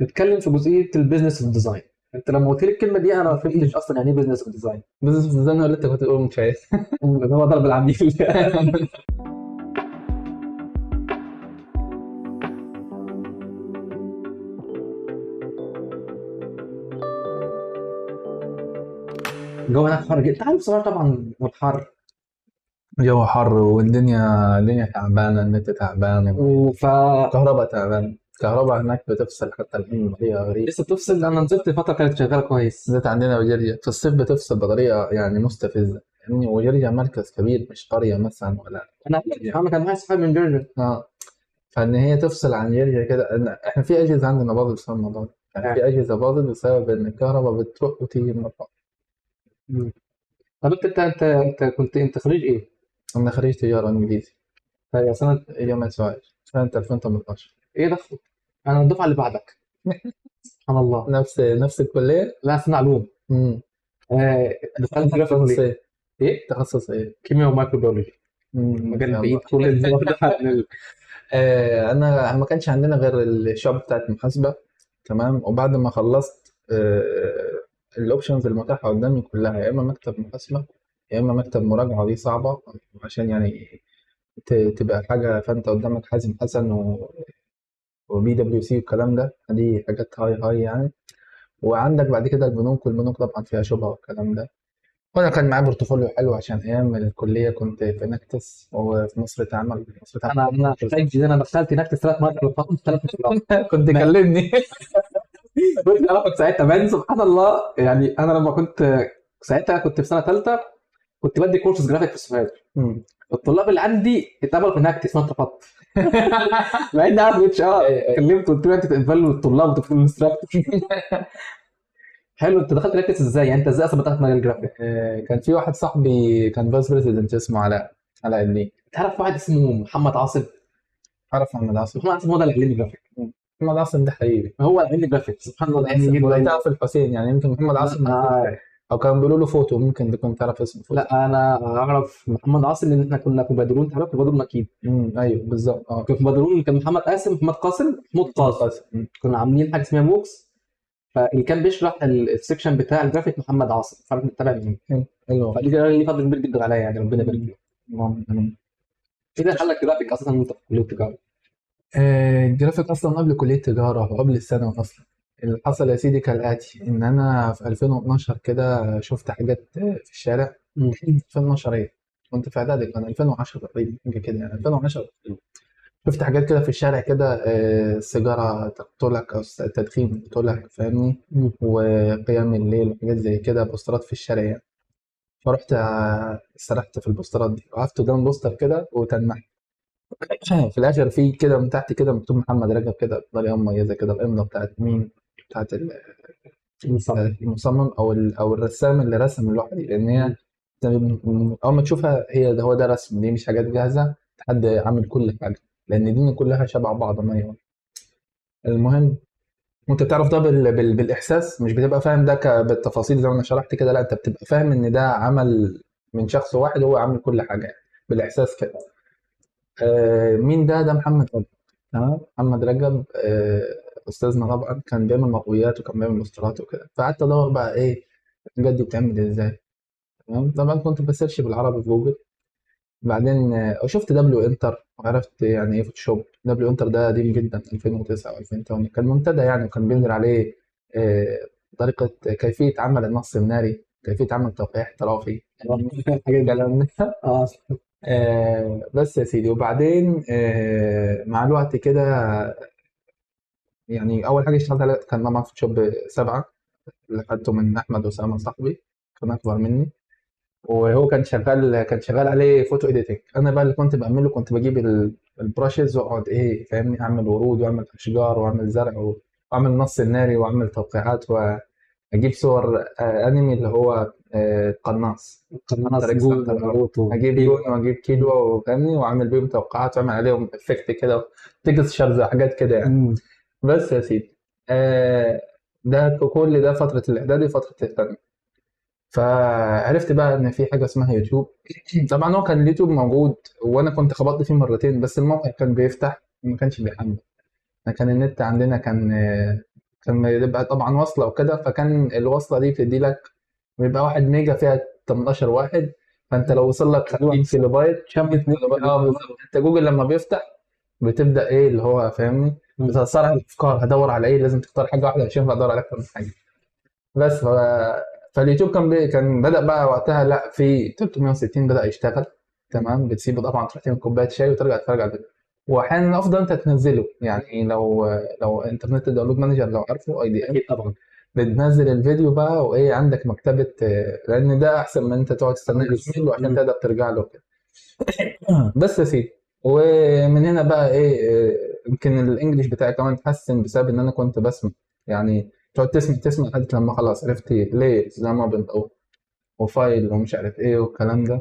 نتكلم في جزئيه البيزنس والديزاين. انت لما قلت لي الكلمه دي انا ما فهمتش اصلا يعني ايه بيزنس وديزاين. بزنس ديزاين اللي انت كنت تقول من شويه. اللي هو ضرب العميل. الجو هناك حر جدا، انت عارف صراحه طبعا والحر. جو حر والدنيا تعبانه، النت تعبان، وف الكهرباء تعبان. الكهرباء هناك بتفصل حتى الحين بطريقه غريبه. لسه بتفصل. انا نزلت فتره كانت شغاله كويس. بالذات عندنا وجرجة في الصيف بتفصل بطريقه يعني مستفزه، يعني وجرجة مركز كبير مش قريه مثلا ولا انا يعني. انا كان معايا صحابي من جورجيا. اه. فان هي تفصل عن جرجة كده، احنا في اجهزه عندنا باظت بسبب الموضوع ده. يعني في اجهزه باظت بسبب ان الكهرباء بتروح وتيجي مره واحدة. مم. طب انت كنت انت خريج ايه؟ انا خريج تجاره انجليزي طيب سنه جامعه سوهاج سنه 2018. ايه ده؟ انا الدفعه اللي بعدك. سبحان الله. نفس الكليه. لا سنه علوم. امم. دخلت جرافيك تخصص ليه؟ ايه؟ ايه؟ تخصص ايه؟ كيمياء ومايكروبيولوجي. ما مجال شاء بعيد الله. كل النظام ده انا ما كانش عندنا غير الشعب بتاعت محاسبه. تمام. وبعد ما خلصت الاوبشنز المتاحه قدامي كلها، يا اما مكتب محاسبه يا اما مكتب مراجعه. دي صعبه عشان يعني تبقى حاجه، فانت قدامك حازم حسن وبي دبليو سي والكلام ده، دي حاجات هاي يعني. وعندك بعد كده البنوك، والبنوك طبعا فيها شبهه والكلام ده. وانا كان معايا بورتفوليو حلو عشان ايام الكليه كنت في نكتس وفي مصر تعمل. مصر تعمل انا محتاج جديد. انا دخلت نكتة 3 مرات وخلصت 3 شهور. كنت ما كلمني. كنت اعرفك ساعتها باين سبحان الله. يعني انا لما كنت ساعتها كنت في سنه ثالثه، كنت بدي كورسز جرافيك في السوهاج. مم. الطلاب اللي عندي اتقبلوا في نكتة، ما اترفضت. مع اني عارف اتش ار. أي- أي. كلمت قلت له انت تقبلوا الطلاب وتقبلوا الانستراكتور. حلو. انت دخلت نكتة ازاي؟ يعني انت ازاي اصلا دخلت مجال الجرافيك؟ كان في واحد صاحبي كان فايس بريزيدنت اسمه علاء الدين. تعرف واحد اسمه محمد عاصم؟ عارف محمد عاصم. محمد عاصم هو ده اللي علمني جرافيك. مم. محمد عاصم ده حبيبي. هو اللي علمني جرافيك سبحان الله، ده محمد علمني عاصم ولا جدا. تعرف الحسين، يعني يمكن محمد لا عاصم او كانوا بيقولوا له فوتو، ممكن تكون تعرف اسمه فوتو. لا انا اعرف محمد عاصم لان احنا كنا في بدرون. تعرف في بدرون اكيد؟ ايوه بالظبط اه. كان في بدرون كان محمد قاسم، محمد قاسم، محمود محمد قاسم. قاسم. مم. كنا عاملين حاجه اسمها موكس. فاللي كان بيشرح السكشن بتاع الجرافيك محمد عاصم، فانا كنت تابع منه. حلو حلو. فدي كان ليه فضل كبير جدا عليا، يعني ربنا يبارك له. اللهم آمين. ايه ده خلك جرافيك اساسا وانت في كليه التجاره؟ الجرافيك اصلا قبل كليه تجاره وقبل الثانوي اصلا. اللي حصل يا سيدي كالاتي، ان انا في 2012 كده شفت حاجات في الشارع. مم. 2012 ايه؟ كنت في اعدادي، كان 2010 تقريبا حاجه كده يعني 2010. شفت حاجات كده في الشارع كده، السيجاره تقتلك او التدخين يقتلك، فاهمني؟ مم. وقيام الليل وحاجات زي كده، بوسترات في الشارع يعني. فرحت سرحت في البوسترات دي، وقفت قدام بوستر كده وتنحت. في الاخر في كده من تحت كده مكتوب محمد رجب كده بطريقه مميزه كده، الامضه بتاعت مين؟ بتاعت مصمم. المصمم او الرسام اللي رسم اللوحه دي، لان هي مم. اول ما تشوفها هو ده رسم، دي مش حاجات جاهزه حد عامل كل حاجه، لان دي كلها شبه بعض ما هي. المهم، وانت بتعرف ده بالاحساس، مش بتبقى فاهم ده بالتفاصيل زي ما انا شرحت كده، لا انت بتبقى فاهم ان ده عمل من شخص واحد هو عامل كل حاجه يعني، بالاحساس كده. مين ده محمد رجب. تمام. محمد رجب استاذنا طبعا، كان بيعمل مقويات وكان بيعمل بوسترات وكده، فقعدت ادور بقى ايه الحاجات دي بتعمل ازاي. تمام. طبعا كنت بسيرش بالعربي في جوجل. بعدين شفت دبليو انتر وعرفت يعني ايه فوتوشوب. دبليو انتر ده قديم جدا، 2009 و2008، كان منتدى يعني، وكان بينزل عليه آه، طريقة كيفية عمل النص الناري، كيفية عمل توقيع احترافي، الحاجات دي. الكلام ده. اه. بس يا سيدي، وبعدين مع الوقت كده، يعني أول حاجة اشتغلت عليها كان طبعا فوتوشوب 7 اللي خدته من أحمد أسامة صاحبي، كان أكبر مني. وهو كان شغال عليه فوتو اديتنج. انا بقى اللي كنت بعمله، كنت بجيب البراشز واقعد ايه فاهمني، اعمل ورود واعمل اشجار واعمل زرع واعمل نص الناري واعمل توقيعات، واجيب صور انمي اللي هو قناص. قناص اكس جون هانتر. وناروتو اجيب كيلو. جون واجيب كيلو فاهمني، واعمل بيهم توقعات واعمل عليهم افكت كده، تكستشرز وحاجات كده يعني. مم. بس يا سيدي، ده كل ده فترة الإعدادي، فترة الثانوي. فعرفت بقى ان في حاجه اسمها يوتيوب. طبعا هو كان اليوتيوب موجود، وانا كنت خبطت فيه مرتين، بس الموقع كان بيفتح وما كانش بيحمل. كان النت عندنا كان كان بيبقى طبعا وصله وكده، فكان الوصله دي بتدي لك بيبقى 1 ميجا فيها 18 واحد، فانت لو وصل لك 50 كيلو بايت شم 2 اه بالظبط. انت جوجل لما بيفتح بتبدا ايه اللي هو فاهمني، بتتصارع الافكار، هدور على ايه، لازم تختار حاجه واحده عشان ادور على اكتر من حاجه. بس فاليوتيوب كان بدا بقى وقتها، لا في 360 بدا يشتغل تمام، بتسيبه طبعا تروح تعمل كوبايه شاي وترجع تتفرج على الفيديو. واحيانا افضل انت تنزله، يعني لو انترنت داونلود مانجر لو عارفه اي دي ام، اكيد طبعا. بتنزل الفيديو بقى وايه عندك مكتبه، لان ده احسن من انت تقعد تستنى يحمل وعشان تقدر ترجع له كده. بس يا سيدي، ومن هنا بقى ايه يمكن الانجليش بتاعي كمان اتحسن بسبب ان انا كنت بسمع، يعني تقعد تسمع لحد لما خلاص عرفت ليه زي ما بنقول وفايل ومش عارف ايه والكلام ده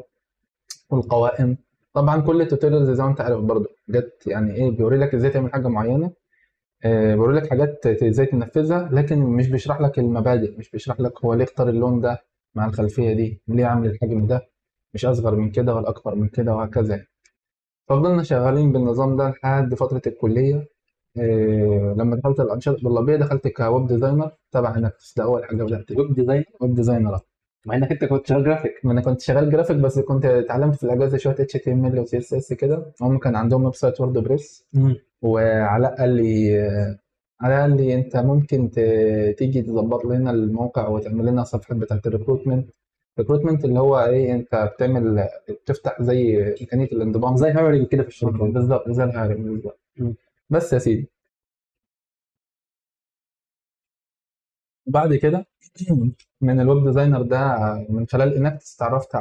والقوائم. طبعا كل التوتوريالز زي ما انت عارف برضو جت يعني ايه بيوري لك ازاي تعمل حاجه معينه، بيوري لك حاجات ازاي تنفذها، لكن مش بيشرح لك المبادئ، مش بيشرح لك هو ليه اختار اللون ده مع الخلفيه دي، ليه عامل الحجم ده مش اصغر من كده ولا اكبر من كده وهكذا. فضلنا شغالين بالنظام ده لحد فترة الكلية. لما دخلت الأنشطة الطلابية دخلت كويب ديزاينر تبع نفس، ده أول حاجة بدأت ويب ديزاين، ويب ديزاينر. مع انك انت كنت شغال جرافيك. ما أنا كنت شغال جرافيك بس كنت اتعلمت في الأجازة شوية HTML و CSS كده، هم كان عندهم ويب سايت وورد بريس. وعلاء قال لي أنت ممكن تيجي تظبط لنا الموقع وتعمل لنا صفحة بتاعة الريكروتمنت اللي هو إيه، أنت بتفتح زي إمكانية الانضمام زي هايرنج كده في الشركات. بالظبط زي الهايرنج بالظبط. بس يا سيدي، وبعد كده من الويب ديزاينر ده من خلال انكتس تعرفت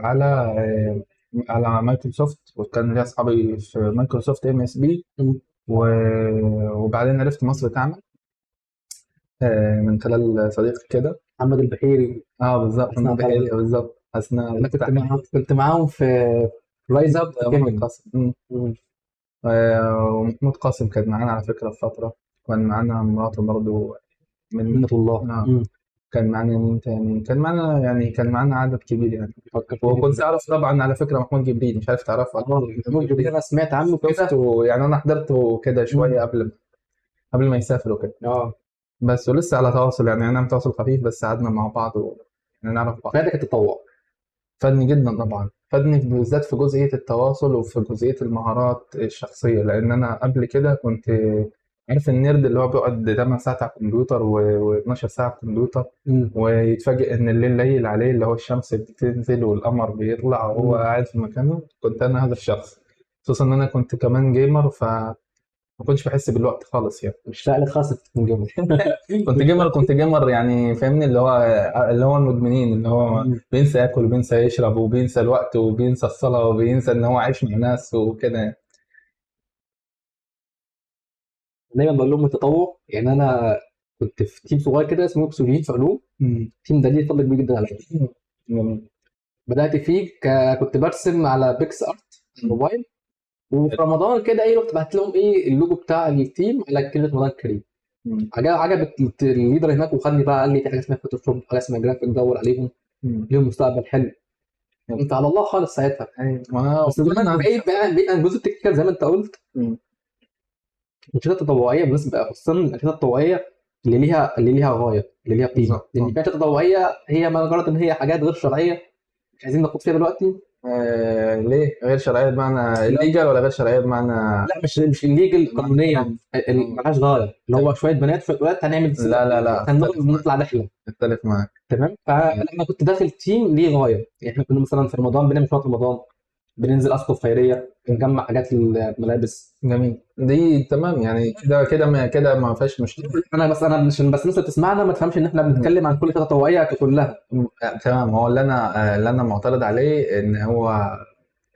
على مايكروسوفت، وكان ليا اصحابي في مايكروسوفت MSB. وبعدين عرفت مصر تعمل من خلال صديق كده. محمد البحيري. اه بالظبط، أثناء محمد بحيري طبعا. بالظبط اثناء انا كنت معاهم في رايز اب محمود قاسم. ومحمود قاسم كان معانا على فكرة في فترة، كان معانا مراته برضو من منة الله. كان معانا مين تاني؟ كان معانا عدد كبير يعني. فكر وكنت أعرف طبعا على فكرة محمود جبريل، مش عارف تعرفه ولا لأ. محمود جبريل انا سمعت عنه كده. شفته يعني، أنا حضرته كده شوية قبل ما يسافر وكده. بس ولسه على تواصل، يعني أنا تواصل خفيف، بس قعدنا مع بعض يعني نعرف بعض. فادك التطوع. فادني جدا طبعا، فادني بالذات في جزئية التواصل وفي جزئية المهارات الشخصية، لأن أنا قبل كده كنت عارف النيرد اللي هو بيقعد 8 ساعات على الكمبيوتر و12 ساعة على الكمبيوتر، ويتفاجئ إن الليل ليل عليه، اللي هو الشمس بتنزل والقمر بيطلع وهو قاعد في مكانه. كنت أنا هذا الشخص، خصوصا إن أنا كنت كمان جيمر، ما كنتش بحس بالوقت خالص يعني. مش لاقي خاص تكون جيمر. كنت جيمر يعني فاهمني، اللي هو المدمنين، اللي هو بينسى ياكل وبينسى يشرب وبينسى الوقت وبينسى الصلاة وبينسى ان هو عايش مع ناس وكده يعني. دايما بقول لهم التطوع، يعني انا كنت في تيم صغير كده اسمه اكسجين في علوم. التيم ده ليه فضل كبير جدا على فكره. بدات فيه كنت برسم على بيكس ارت موبايل، وفي رمضان كده ايه رحت بعت لهم ايه اللوجو بتاع التيم على كلمه رمضان كريم. عجبت الليدر هناك وخدني بقى، قال لي في حاجه اسمها فوتوشوب، حاجه اسمها جرافيك، دور عليهم ليهم مستقبل حلو. انت على الله خالص ساعتها. بس دلوقتي بقيت عن جزء التكنيكال زي ما انت قلت. الانشطه التطوعيه بالنسبه خصوصا الانشطه التطوعيه اللي ليها غايه، اللي ليها قيمه، لان في انشطه تطوعيه هي مجرد ان هي حاجات غير شرعيه مش عايزين نخوض فيها دلوقتي. ليه غير شرعيه بمعنى الليجال ولا غير شرعيه بمعنى؟ لا مش الليجل قانونيا، ملهاش غايه، اللي هو شويه بنات شويه ولاد هنعمل لا هنطلع رحله. اتفق معاك تمام. فانا كنت داخل تيم ليه غايه، يعني احنا كنا مثلا في رمضان بنعمل شويه رمضان، بننزل اسقف خيريه، بنجمع حاجات للملابس. جميل، دي تمام يعني، كده ما فيهاش مشكله. انا مش بس الناس اللي تسمعنا ما تفهمش ان احنا بنتكلم عن كل حاجه تطوعيه كلها. تمام، هو اللي انا معترض عليه ان هو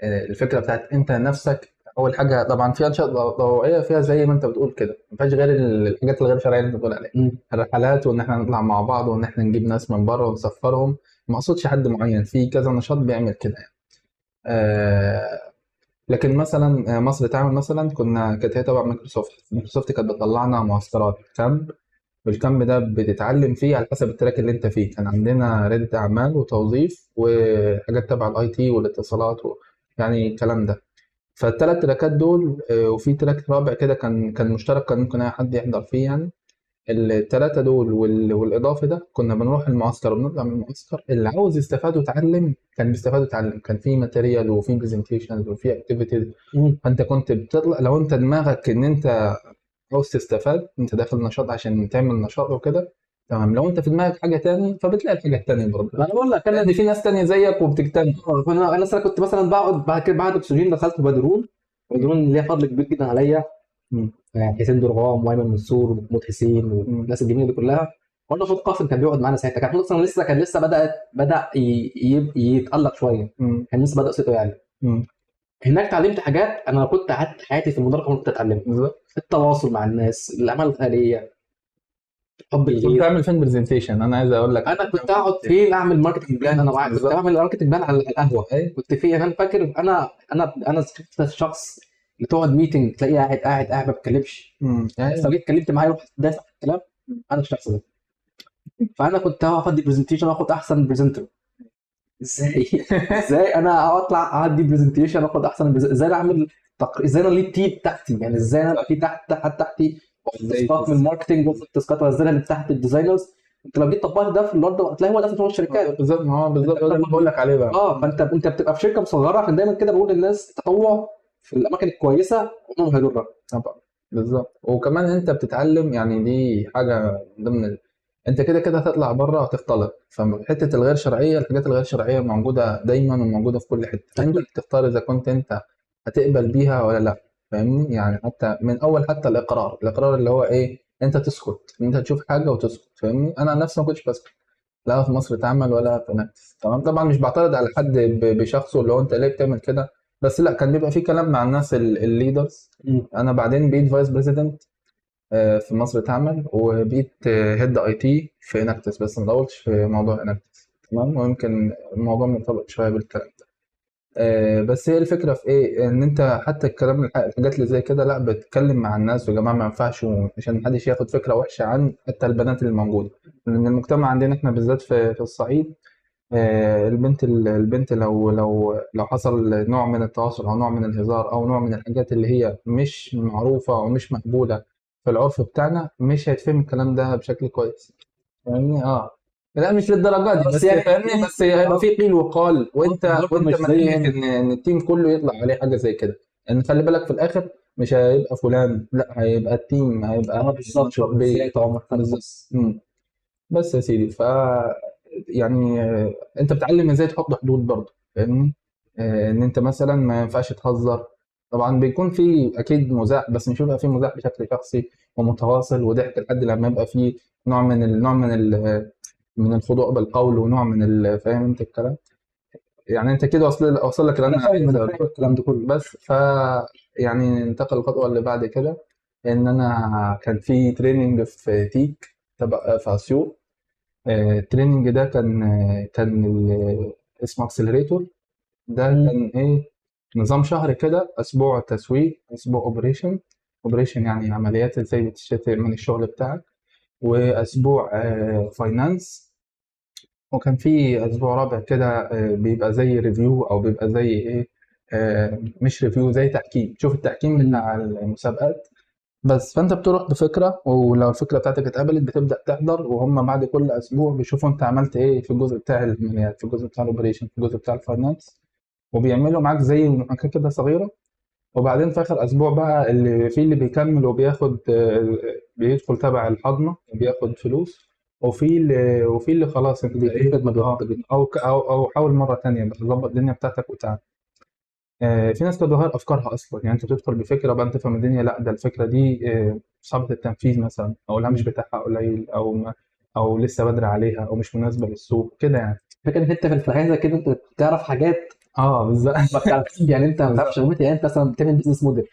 الفكره بتاعت انت نفسك. اول حاجه طبعا في انشطه تطوعيه فيها زي ما انت بتقول كده، ما فيهاش غير الحاجات الغير شرعيه اللي انت بتقول عليها، الرحلات وان احنا نطلع مع بعض وان احنا نجيب ناس من بره ونسفرهم. ما اقصدش حد معين، في كذا نشاط بيعمل كده يعني. لكن مثلا مصر تعمل مثلا كانت هي تبع مايكروسوفت كانت بتطلعنا معسكرات كامب، والكامب ده بتتعلم فيه على حسب التراك اللي انت فيه. كان عندنا ريادة اعمال وتوظيف وحاجات تبع IT والاتصالات يعني الكلام ده. فالثلاث تراكات دول وفي تراك رابع كده كان مشترك، كان ممكن اي حد يحضر فيه يعني. الثلاثه دول والاضافه ده كنا بنروح المعسكر وبنطلع من المعسكر. اللي عاوز يستفاد ويتعلم كان بيستفاد ويتعلم، كان في ماتيريال وفي برزنتيشنز وفي اكتيفيتيز. فانت كنت بتطلع لو انت دماغك ان انت عاوز تستفاد، انت داخل نشاط عشان تعمل نشاط وكده تمام. لو انت في دماغك حاجه تاني فبتلاقي الحاجه التانيه برضه، انا بقول لك لان في ناس تانيه زيك وبتجتهد. انا مثلا كنت مثلا بقعد بعد كده بعد اكسجين دخلت بدرون. بدرون ليها فضل كبير جدا عليا، مم. يعني حسين درغام وايمن منصور ومحمود حسين والناس الجميله دي كلها. وانا محمود قاسم كان بيقعد معانا ساعتها، كان اصلا لسه بدا يتالق شويه، مم. كان لسه بدا صيته يعني. مم. هناك اتعلمت حاجات انا لو كنت قعدت حياتي في المدرج كنت اتعلمها. بالظبط. التواصل مع الناس، الاعمال الخيريه، حب كنت الغير. بتعمل فين برزنتيشن؟ انا عايز اقول لك انا كنت اقعد فين اعمل ماركتنج بلان، انا كنت بالظبط. بعمل ماركتنج بلان على القهوه. ايه. كنت في انا فاكر انا الشخص اللي تقعد ميتنج تلاقيه قاعد ما بيتكلمش، بس لو ايه. جيت اتكلمت معاه يروح دايس على الكلام. انا الشخص ده. فانا كنت هقف ادي برزنتيشن واخد احسن برزنتر. ازاي ازاي انا اطلع ادي برزنتيشن واخد احسن ازاي اعمل ازاي انا ليه التيم بتاعتي، يعني ازاي انا في تحتي واخد ازاي تاسكات من الماركتنج واخد تاسكات وازاي اللي تحت الديزاينرز. انت لو جيت طبقت ده في الارض هتلاقي هو لازم شغل الشركات. بالظبط. ما هو بالظبط ده اللي بقول لك عليه بقى. فانت بتبقى في شركه مصغره، عشان دايما كده بقول للناس التطوع في الاماكن الكويسه عمره ما هيضرك. طبعا. بالظبط. وكمان انت بتتعلم، يعني دي حاجه من ضمن انت كده كده هتطلع بره هتختلط. فحته الغير شرعيه، الحاجات الغير شرعيه موجوده دايما وموجوده في كل حته، فانت اللي تختار اذا كنت انت هتقبل بيها ولا لا. فاهمني؟ يعني حتى من اول حتى الاقرار اللي هو ايه، انت تسكت، انت تشوف حاجه وتسكت. فاهمني؟ انا عن نفسي ما كنتش بسكت، لا في مصر اتعمل ولا في نكتس. تمام. طبعا مش بعترض على حد بشخصه اللي هو انت ليه بتعمل كده، بس لا كان بيبقى في كلام مع الناس الليدرز. انا بعدين بقيت فايس بريزيدنت في مصر اتعمل، وبقيت هيد اي تي في اناكتس، بس ما دورتش في موضوع اناكتس. تمام. ويمكن الموضوع مرتبط شويه بالكلام ده. بس هي الفكره في ايه، ان انت حتى الكلام الحاجات اللي زي كده لا بتتكلم مع الناس، ويا جماعه ما ينفعش، عشان محدش ياخد فكره وحشه عن حتى البنات اللي موجوده. لان المجتمع عندنا احنا بالذات في الصعيد، البنت لو حصل نوع من التواصل او نوع من الهزار او نوع من الحاجات اللي هي مش معروفه او مش مقبوله في العرف بتاعنا، مش هيتفهم الكلام ده بشكل كويس. فاهمني؟ لا مش للدرجه دي، بس بس يعني فاهمني، بس هيبقى في قيل وقال، وانت مش زي مدينك ان التيم كله يطلع عليه حاجه زي كده. ان خلي بالك في الاخر مش هيبقى فلان، لا هيبقى التيم، هيبقى بالظبط نشاط بيه. ازاي عمر بالظبط. بس. بس يا سيدي، يعني انت بتتعلم ازاي تحط حدود برضه. فاهمني؟ ان انت مثلا ما ينفعش تهزر. طبعا بيكون في اكيد مزاح، بس مش بيبقى في مزاح بشكل شخصي ومتواصل وضحك لحد لما يبقى في نوع من الخضوع بالقول، ونوع من فاهم انت الكلام. يعني انت كده وصل لك اللي انا انا فاهم عايز انا اقوله. فاهم الكلام ده كله. بس يعني انتقل الخطوه اللي بعد كده، ان انا كان في تريننج في تيك تبع في اسيوط. التريننج ده كان اسمه اكسلريتور. ده كان ايه، نظام شهر كده، اسبوع تسويق، اسبوع اوبريشن يعني عمليات ازاي بتشتري من الشغل بتاعك، واسبوع فاينانس. وكان في اسبوع رابع كده بيبقى زي ريفيو، او بيبقى زي ايه، مش ريفيو، زي تحكيم، تشوف التحكيم بتاع المسابقات. بس فانت بتروح بفكره، ولو الفكره بتاعتك اتقبلت بتبدا تحضر، وهم بعد كل اسبوع بيشوفوا انت عملت ايه في الجزء بتاع الماليات، في الجزء بتاع الاوبريشن، في الجزء بتاع الفاينانس. وبيعملوا معاك زي محاكاه كده صغيره. وبعدين في اخر اسبوع بقى اللي بيكمل وبياخد بيدخل تبع الحضنه وبياخد فلوس. وفي اللي خلاص انت ايه، بيترفض ما بياخد. او حاول مره تانية بقى ظبط الدنيا بتاعتك وتعالى. في ناس بتغير افكارها اصلا، يعني انت بتدخل بفكره بقى انت تفهم الدنيا، لا ده الفكره دي صعبه التنفيذ مثلا، او الهامش بتاعها قليل، او لسه بدري عليها، او مش مناسبه للسوق كده يعني. فكرة ان انت في الحاجه زي كده انت تعرف حاجات بالظبط. ما بتعرفش، يعني انت ما بتعرفش بالظبط. شغلتي، يعني انت مثلا بتعمل بزنس موديل.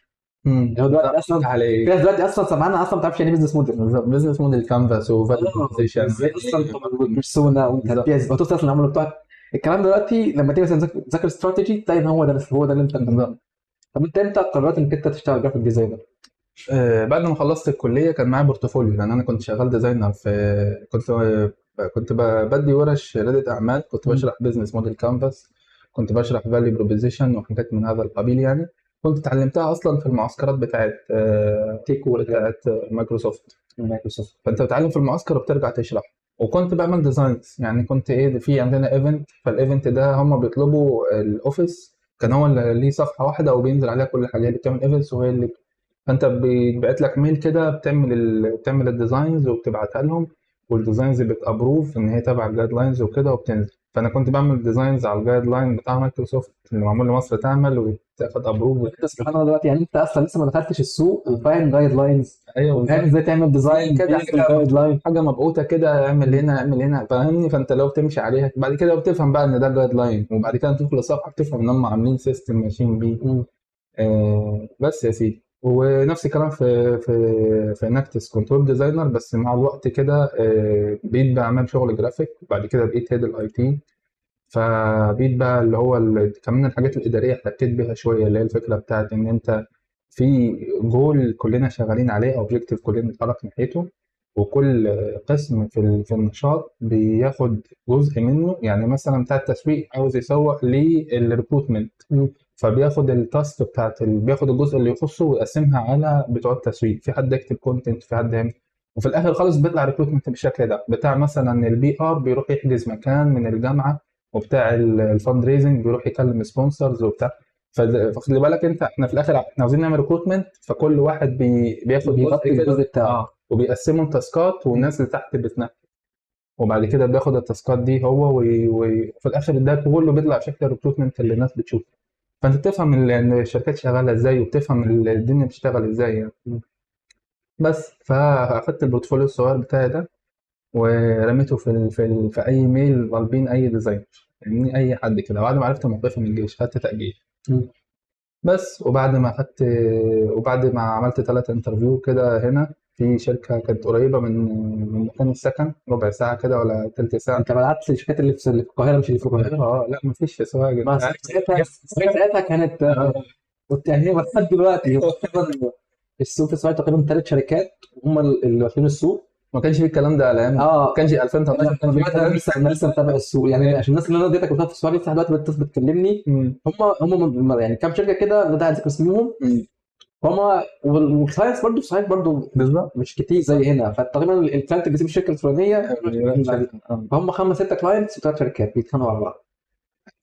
يعني هو دلوقتي اصلا بالظبط في عليك. ناس دلوقتي اصلا سمعنا اصلا ما تعرفش يعني ايه بزنس موديل. بالظبط. بزنس موديل كانفاس وفاليو بروبوزيشن ازاي اصلا والبيرسونا وانت بالظبط. هتبيع وتوصل العملاء بتوعك. الكلام ده دلوقتي لما تيجي مثلا تذاكر استراتيجي تلاقي ان هو ده اللي انت بالظبط. طب انت امتى قررت انك انت تشتغل جرافيك ديزاينر؟ بعد ما خلصت الكليه كان معايا بورتفوليو، لان انا كنت شغال ديزاينر كنت بدي ورش رياده اعمال، كنت بشرح بزنس موديل كانفاس، كنت بشرح فاليو بروبوزيشن وحاجات من هذا القبيل يعني. كنت اتعلمتها اصلا في المعسكرات بتاعت تيك ولا مايكروسوفت. مايكروسوفت. فانت بتتعلم في المعسكر وبترجع تشرح. وكنت بعمل ديزاينز، يعني كنت ايه، في عندنا ايفنت، فالايفنت ده هم بيطلبوا الاوفيس، كان هو اللي ليه صفحه واحده وبينزل عليها كل حاجه اللي بتعمل ايفنتس، وهي اللي فانت بيبعت لك ميل كده، بتعمل الديزاينز وبتبعتها لهم، والديزاينز بتابروف ان هي تبع الجايد لاينز وكده وبتنزل. فانا كنت بعمل ديزاينز على الجايد لاين بتاع مايكروسوفت اللي معمول لمصر تعمل وتاخد ابروف. انت سبحان الله دلوقتي يعني انت اصلا لسه ما دخلتش السوق وفاهم جايد لاينز، ايوه وفاهم بالظبط. ازاي تعمل ديزاين كده بيزد الجايد لاين. حاجه مبعوثه كده، اعمل هنا اعمل هنا، فاهمني؟ فانت لو بتمشي عليها بعد كده بتفهم بقى ان ده جايد لاين، وبعد كده تدخل الصفحه بتفهم ان هم عاملين سيستم ماشيين بيه. بس يا سيدي، ونفس الكلام في نكتس، كنت ويب ديزاينر، بس مع الوقت كده بقيت بعمل شغل جرافيك، وبعد كده بقيت هيد الاي تي. فبقيت بقى اللي هو كمان الحاجات الاداريه احتكيت بيها شويه، اللي هي الفكره بتاعت ان انت في جول كلنا شغالين عليه، اوبجيكتيف كلنا بنتحرك ناحيته، وكل قسم في النشاط بياخد جزء منه. يعني مثلا بتاع التسويق عاوز يسوق للريكروتمنت، فبياخد التاسك بياخد الجزء اللي يخصه ويقسمها على بتوع التسويق، في حد يكتب كونتنت، في حد يعمل، وفي الاخر خالص بيطلع ريكروتمنت بالشكل ده. بتاع مثلا البي ار بيروح يحجز مكان من الجامعه، وبتاع الفند ريزنج بيروح يكلم سبونسرز وبتاع. فخلي بالك انت، احنا في الاخر احنا عاوزين نعمل ريكروتمنت، فكل واحد بياخد بيغطي جزء الجزء كده، بتاعه. وبيقسموا التاسكات، والناس اللي تحت بتنفذ، وبعد كده بياخد التاسكات دي هو، وفي الاخر ده كله بيطلع شكل الريكروتمنت اللي الناس بتشوفه. فانت بتفهم ان الشركات شغاله ازاي، وبتفهم الدنيا بتشتغل ازاي يعني. بس فاخدت البورتفوليو الصغير بتاعي ده، ورميته في اي ميل طالبين اي ديزاين، يعني اي حد كده. بعد ما عرفت موقفي من الجيش خدت تأجيل. بس وبعد ما عملت 3 انترفيو كده هنا في شركة كانت قريبة من مكان السكن، ربع ساعة كده ولا تلت ساعة. انت بدات الشركات اللي في القاهره مش اللي في القاهره. لا مفيش في سواجل. ما ساعتها كانت كنت يعني هي لحد دلوقتي هو تقريبا السوق في السعوديه تقريبا 3 شركات هم اللي واكلين السوق. ما كانش في الكلام ده على ايام، ما كانش 2013 ما كانش في دلوقتي الكلام انا لسه متابع السوق يعني، عشان الناس اللي انا اديتك قلتها في السعوديه لسه دلوقتي بتكلمني. ده. هم يعني كام شركه كده لا داعي لذكر اسمهم. هم والكلاينتس برضه في السعوديه برضه بالظبط. مش كتير زي هنا، فتقريبا الكلاينت اللي بيسيب الشركه الفلانيه فهم 5 6 كلاينتس و3 شركات بيتخانقوا على بعض.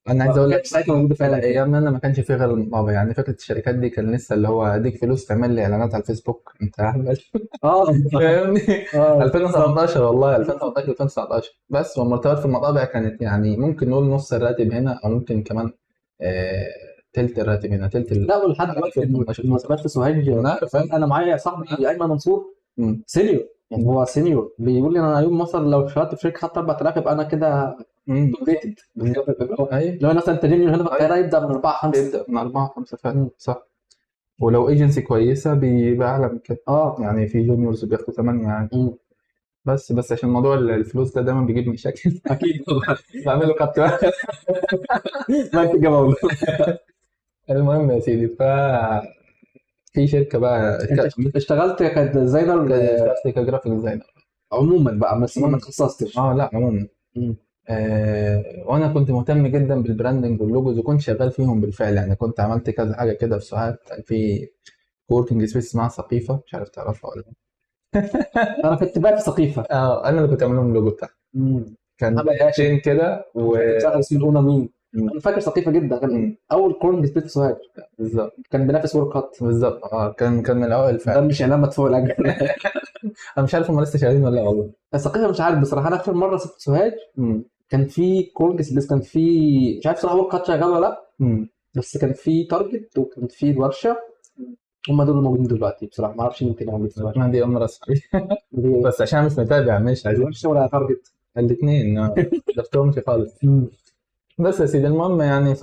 انا عايز اقول لك ساعتها موجوده على فعلا. ايامنا ما كانش فيه غير المقابله، يعني فكره الشركات دي كان لسه اللي هو اديك فلوس تعمل لي اعلانات على الفيسبوك انت عامل. اه فاهمني؟ بالظبط. 2018 والله 2018 2019. بس والمرتبات في المطابع كانت يعني ممكن نقول نص الراتب هنا، او ممكن كمان آه، تلت الراتب هنا، لا ولحد دلوقتي 2018. المناسبات في سوهاج انا عارف انا معايا صاحبي ايمن منصور مم. سينيور، يعني هو سينيور بيقول لي انا يوم مثلا لو اشتغلت في شركه خدت 4000 يبقى انا كده ريتد. ايوه لو مثلا انت جونيور هنا في القاهره يبدا من 4 5. يبدا من 4 5 فعلا صح. ولو ايجنسي كويسه بيبقى اعلى من كده، يعني في جونيورز بياخدوا 8 يعني. بس عشان موضوع الفلوس ده دايما بيجيب مشاكل. اكيد طبعا. بعمل له خط واحد. ما انت جاوب. المهم يا سيدي، في شركه بقى انت اشتغلت كديزاينر اشتغلت كجرافيك ديزاينر عموما بقى بس ما تخصصتش. لا عموما. وانا كنت مهتم جدا بالبراندنج واللوجوز، وكنت شغال فيهم بالفعل، يعني كنت عملت كذا حاجه كده في سوهاج. كان في كوركينج سبيس اسمها سقيفه، مش عارف تعرفها ولا لا. انا كنت بقى في سقيفه. انا اللي كنت عامل لهم اللوجو بتاعها. كان باقتين كده اسم الاونر مين؟ انا فاكر سقيفه جدا، كان اول كورن سبيس في سوهاج. بالظبط. كان بينافس ورك هات. بالظبط. كان من الاوائل فعلا. ده مش اعلان مدفوع الاجر. انا مش عارف هم لسه شغالين ولا لا والله. السقيفه مش عارف بصراحه. انا اخر مره سبت سوهاج كان في كورن سبيس، كان في مش عارف صراحه ورك هات شغال ولا لا. بس كان في تارجت وكان في الورشه. هم دول الموجودين دلوقتي بصراحه، ما اعرفش مين تاني موجود في سوهاج. ما دي امر اسحبي. بس عشان أنا مش متابع مش عايز الورشه ولا تارجت الاثنين ضفتهمش خالص. بس يا سيدي المهم يعني،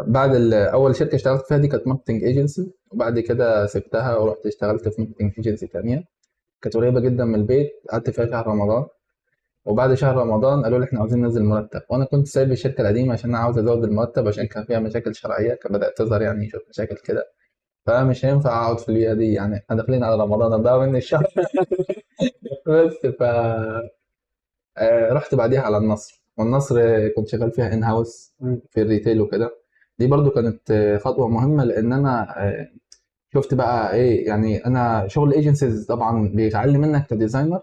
بعد اول شركه اشتغلت فيها دي كانت ماركتنج ايجنسي، وبعد كده سبتها ورحت اشتغلت في ماركتنج ايجنسي ثانيه، كانت قريبه جدا من البيت، قعدت فيها شهر رمضان. وبعد شهر رمضان قالوا لي احنا عاوزين ننزل مرتب، وانا كنت سايب الشركه القديمه عشان انا عاوز ازود المرتب، عشان كان فيها مشاكل شرعيه كانت بدات تظهر، يعني شوف مشاكل كده، فمش هينفع اقعد في البيئه دي، يعني احنا داخلين على رمضان اضيع مني الشهر. بس رحت بعديها على النصر، والنصر كنت شغال فيها ان هاوس في الريتيل وكده. دي برضو كانت خطوه مهمه، لان انا شفت بقى ايه يعني. انا شغل ايجنسيز طبعا بيتعلم منك كديزاينر،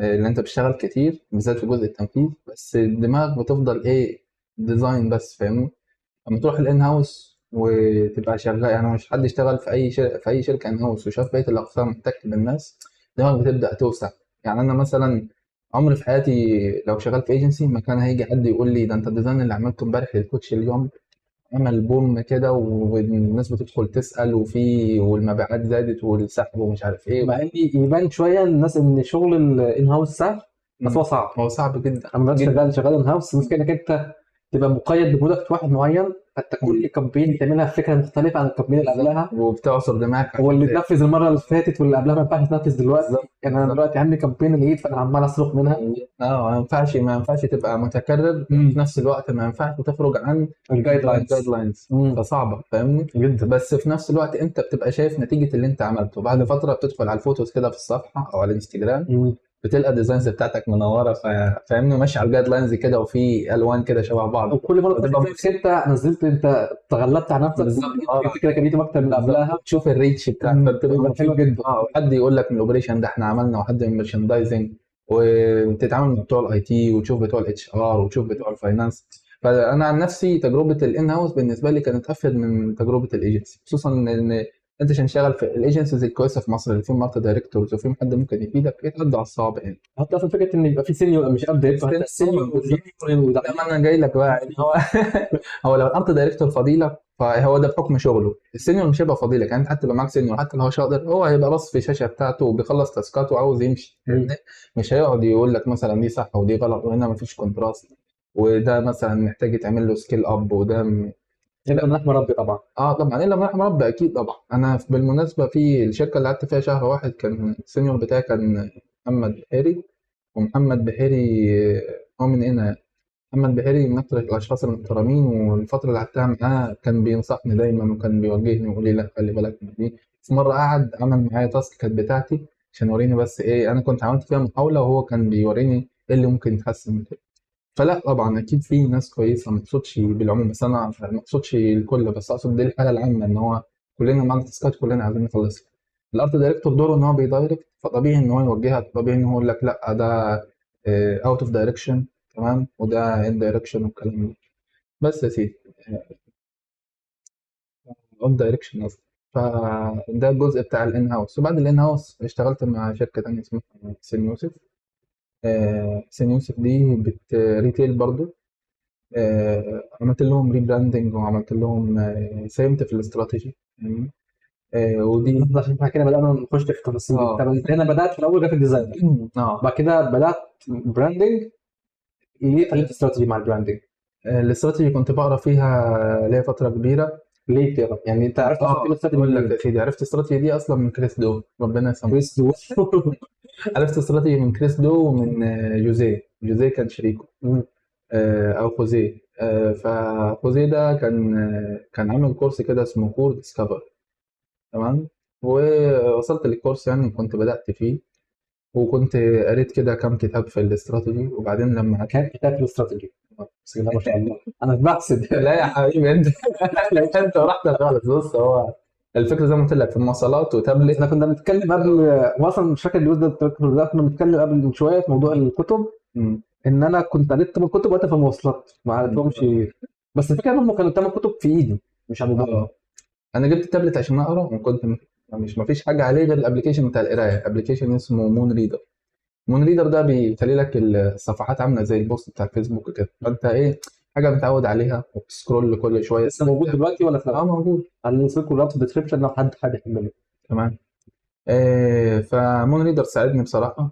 اللي انت بتشتغل كتير بالذات في جزء التنفيذ، بس الدماغ بتفضل ايه، ديزاين بس، فاهمني. لما تروح الان هاوس وتبقى شغال، يعني مش حد يشتغل في اي شركه، في اي شركه ان هاوس وشاف بقيه الاقسام محتك بالناس، دماغك بتبدا توسع. يعني انا مثلا عمري في حياتي لو شغال في ايجنسي ما كان هيجي حد يقول لي ده انت الديزاين اللي عملته امبارح للكوتش اليوم عمل بوم كده، والناس بتدخل تسال، والمبيعات زادت والسحب ومش عارف ايه. مع ان يبان شويه الناس ان شغل الان هاوس سهل، بس هو صعب. هو صعب جدا انا دلوقتي جدا. شغال ان هاوس، المشكله انك انت تبقى مقيد ببرودكت واحد معين، فانت كل كامبين تعملها فكره مختلفه عن الكامبين اللي قبلها، وبتعصر دماغك واللي عشان اتنفذ المره اللي فاتت واللي قبلها ما ينفعش يتنفذ دلوقتي. بالظبط يعني انا بالظبط. دلوقتي عندي كامبين العيد فانا عمال اصرخ منها. ما ينفعش تبقى متكرر، في نفس الوقت ما ينفعش تخرج عن الجايد الجايد لاينز لاينز، فصعبة فاهمني. جدا. بس في نفس الوقت انت بتبقى شايف نتيجة اللي انت عملته بعد فترة، بتدخل على الفوتوز كده في الصفحة او على الانستجرام، بتلقى الديزاينز بتاعتك منورة، فاهمني، ماشي على الجايد لاينز كده، وفي الوان كده شبه بعض، وكل مره بتبقى تحس انك انت نزلت، انت تغلبت على نفسك، بالظبط. الفكره كانت اكتر من اللي قبلها. تشوف الريتش بتاعك، فبتبقى بيبقى حلو مبسوط. جدا. وحد يقول لك من الاوبريشن ده احنا عملنا، وحد من المرشندايزنج، وتتعامل مع بتوع الاي تي، وتشوف بتوع الاتش ار، وتشوف بتوع الفاينانس. فانا عن نفسي تجربه الان هاوس بالنسبه لي كانت افيد من تجربه الايجنسي، خصوصا ان انت عشان شغال في الايجنسيز الكويسه في مصر اللي فيهم ماركت دايركتورز وفيهم حد ممكن يفيدك، يتعدى على الصعب يعني. حتى اصلا فكره ان يبقى في سينيور مش ابديت، حتى السينيور والجونيور لا، ما انا جاي لك بقى يعني. هو لو الارت دايركتور فضيلك فهو ده بحكم شغله، السينيور مش هيبقى فضيلك. يعني انت حتى لو معاك سينيور، حتى لو هو شاطر، هو هيبقى باص في الشاشه بتاعته وبيخلص تاسكاته وعاوز يمشي، مش هيقعد يقول لك مثلا دي صح ودي غلط وهنا مفيش كونتراست، وده مثلا محتاج يتعمل له سكيل اب، وده يبقى من رحمه ربي طبعا. اه طبعا الا من رحم ربي، اكيد طبعا. انا بالمناسبه في الشركه اللي قعدت فيها شهر واحد كان السينيور بتاعي كان محمد بحيري. ومحمد بحيري هو من هنا. محمد بحيري من أكتر الأشخاص المحترمين، والفترة اللي قعدتها معاه كان بينصحني دايما، وكان بيوجهني ويقول لي لا خلي بالك من دي. في مرة قعد عمل معايا تاسك كانت بتاعتي عشان يوريني بس إيه، أنا كنت عملت فيها محاولة وهو كان بيوريني إيه اللي ممكن يتحسن من كده. فلا طبعا أكيد في ناس كويسة، ما أقصدش بالعموم، بس أنا ما أقصدش الكل، بس أقصد دي الحالة العامة، إن هو كلنا معانا تاسكات كلنا عايزين نخلصها. الارت دايركتور دوره ان هو بيدايركت، فطبيعي ان هو يوجهك، طبيعي ان هو يقول لك لا ده اوت اوف دايركشن، تمام، وده ان دايركشن والكلام ده. بس يا سيدي، اون دايركشن قصدي. فده الجزء بتاع الان هاوس. وبعد الان هاوس اشتغلت مع شركه تانية اسمها سين يوسف. سين يوسف دي ريتيل برضو. عملت لهم ريبراندنج، وعملت لهم ساهمت في الاستراتيجي يعني. ودي عشان احنا كده بدانا نخش في التفاصيل. اه طب انت هنا بدات في الاول جرافيك ديزاينر، اه بعد كده بدات براندنج، ليه اتعلمت استراتيجي مع البراندنج؟ الاستراتيجي كنت بقرا فيها ليا فتره كبيره. ليه كده؟ يعني انت عرفت اصلا كلمه استراتيجي اقول لك منين؟ يا سيدي، عرفت الاستراتيجي دي اصلا من كريس دو، ربنا يسامحه. كريس دو. عرفت الاستراتيجي من كريس دو ومن جوزيه كان شريكه، او خوزيه. فخوزيه ده كان عامل كورس كده اسمه كور ديسكفر، تمام. ووصلت للكورس يعني، كنت بدأت فيه، وكنت قريت كده كام كتاب في الاستراتيجي، وبعدين لما كان كتاب الاستراتيجي، بسم الله ما شاء الله. انا بحسد. لا يا حبيبي انت انت رحت خالص. بص، هو الفكره زي ما قلت لك في المواصلات وتابلت. احنا كنا بنتكلم قبل، واصلا مش فاكر الجزء ده كنا بنتكلم قبل من شويه في موضوع الكتب، مم. ان انا كنت قريت 8 كتب وقت في المواصلات ما قريتهمش. بس الفكره انهم كانوا 8 كتب في ايدي مش على الموبايل. اه انا جبت التابلت عشان اقرا، وكنت مش مفيش حاجه عليه غير الابلكيشن بتاع القرايه، ابلكيشن اسمه مون ريدر. مون ريدر ده بيخلي لك الصفحات عامله زي البوست بتاع الفيسبوك كده، فانت ايه، حاجه متعود عليها وبتسكرول كل شويه. لسه موجود دلوقتي ولا لا؟ اه موجود. هنسيبكم الرابط في الديسكربشن لو حد يحمله. تمام. فمون ريدر ساعدني بصراحه.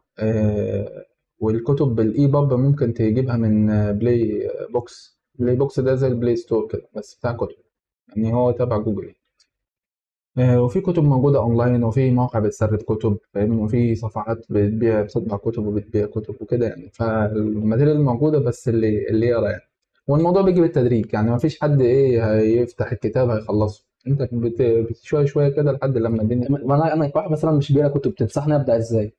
والكتب بالاي باب ممكن تجيبها من بلاي بوكس. بلاي بوكس ده زي البلاي ستور كده بس بتاع كتب، يعني هو تبع جوجل. وفي كتب موجودة أونلاين، وفي مواقع بتسرب كتب، فاهمني، وفي صفحات بتطبع كتب وبتبيع كتب وكده يعني. فالماتيريال موجودة، بس اللي يقرا يعني. والموضوع بيجي بالتدريج، يعني مفيش حد إيه هيفتح الكتاب هيخلصه، أنت شوية شوية كده لحد لما الدنيا. ما انا واحد مثلا مش بيقرا كتب، تنصحني ابدا ازاي؟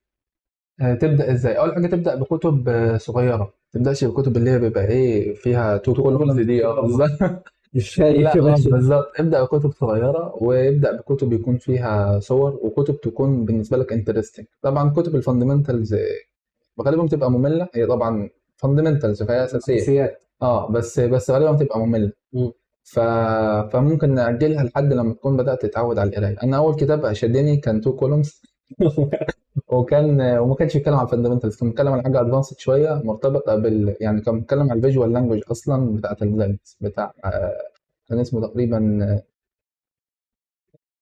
تبدأ إزاي؟ أول حاجة تبدأ بكتب صغيرة، ما تبدأش بكتب اللي هي بيبقى إيه فيها تو كولومز دي. بالظبط. مش شايف لا يا باشا. بالظبط، ابدأ بكتب صغيرة، وابدأ بكتب يكون فيها صور، وكتب تكون بالنسبة لك انترستنج. طبعا كتب الفاندمنتالز غالبا بتبقى مملة، هي طبعا فاندمنتالز فهي أساسية. اساسيات. اه بس غالبا بتبقى مملة. مم. ف... فممكن نأجلها لحد لما تكون بدأت تتعود على القراية. أنا أول كتاب شدني كان تو كولومز، وما كانش بيتكلم على الفاندمنتالز، كان بيتكلم على حاجة ادفانسد شوية مرتبطة يعني كان بيتكلم على الفيجوال لانجوج أصلا بتاعت اللينكس بتاع كان اسمه تقريبا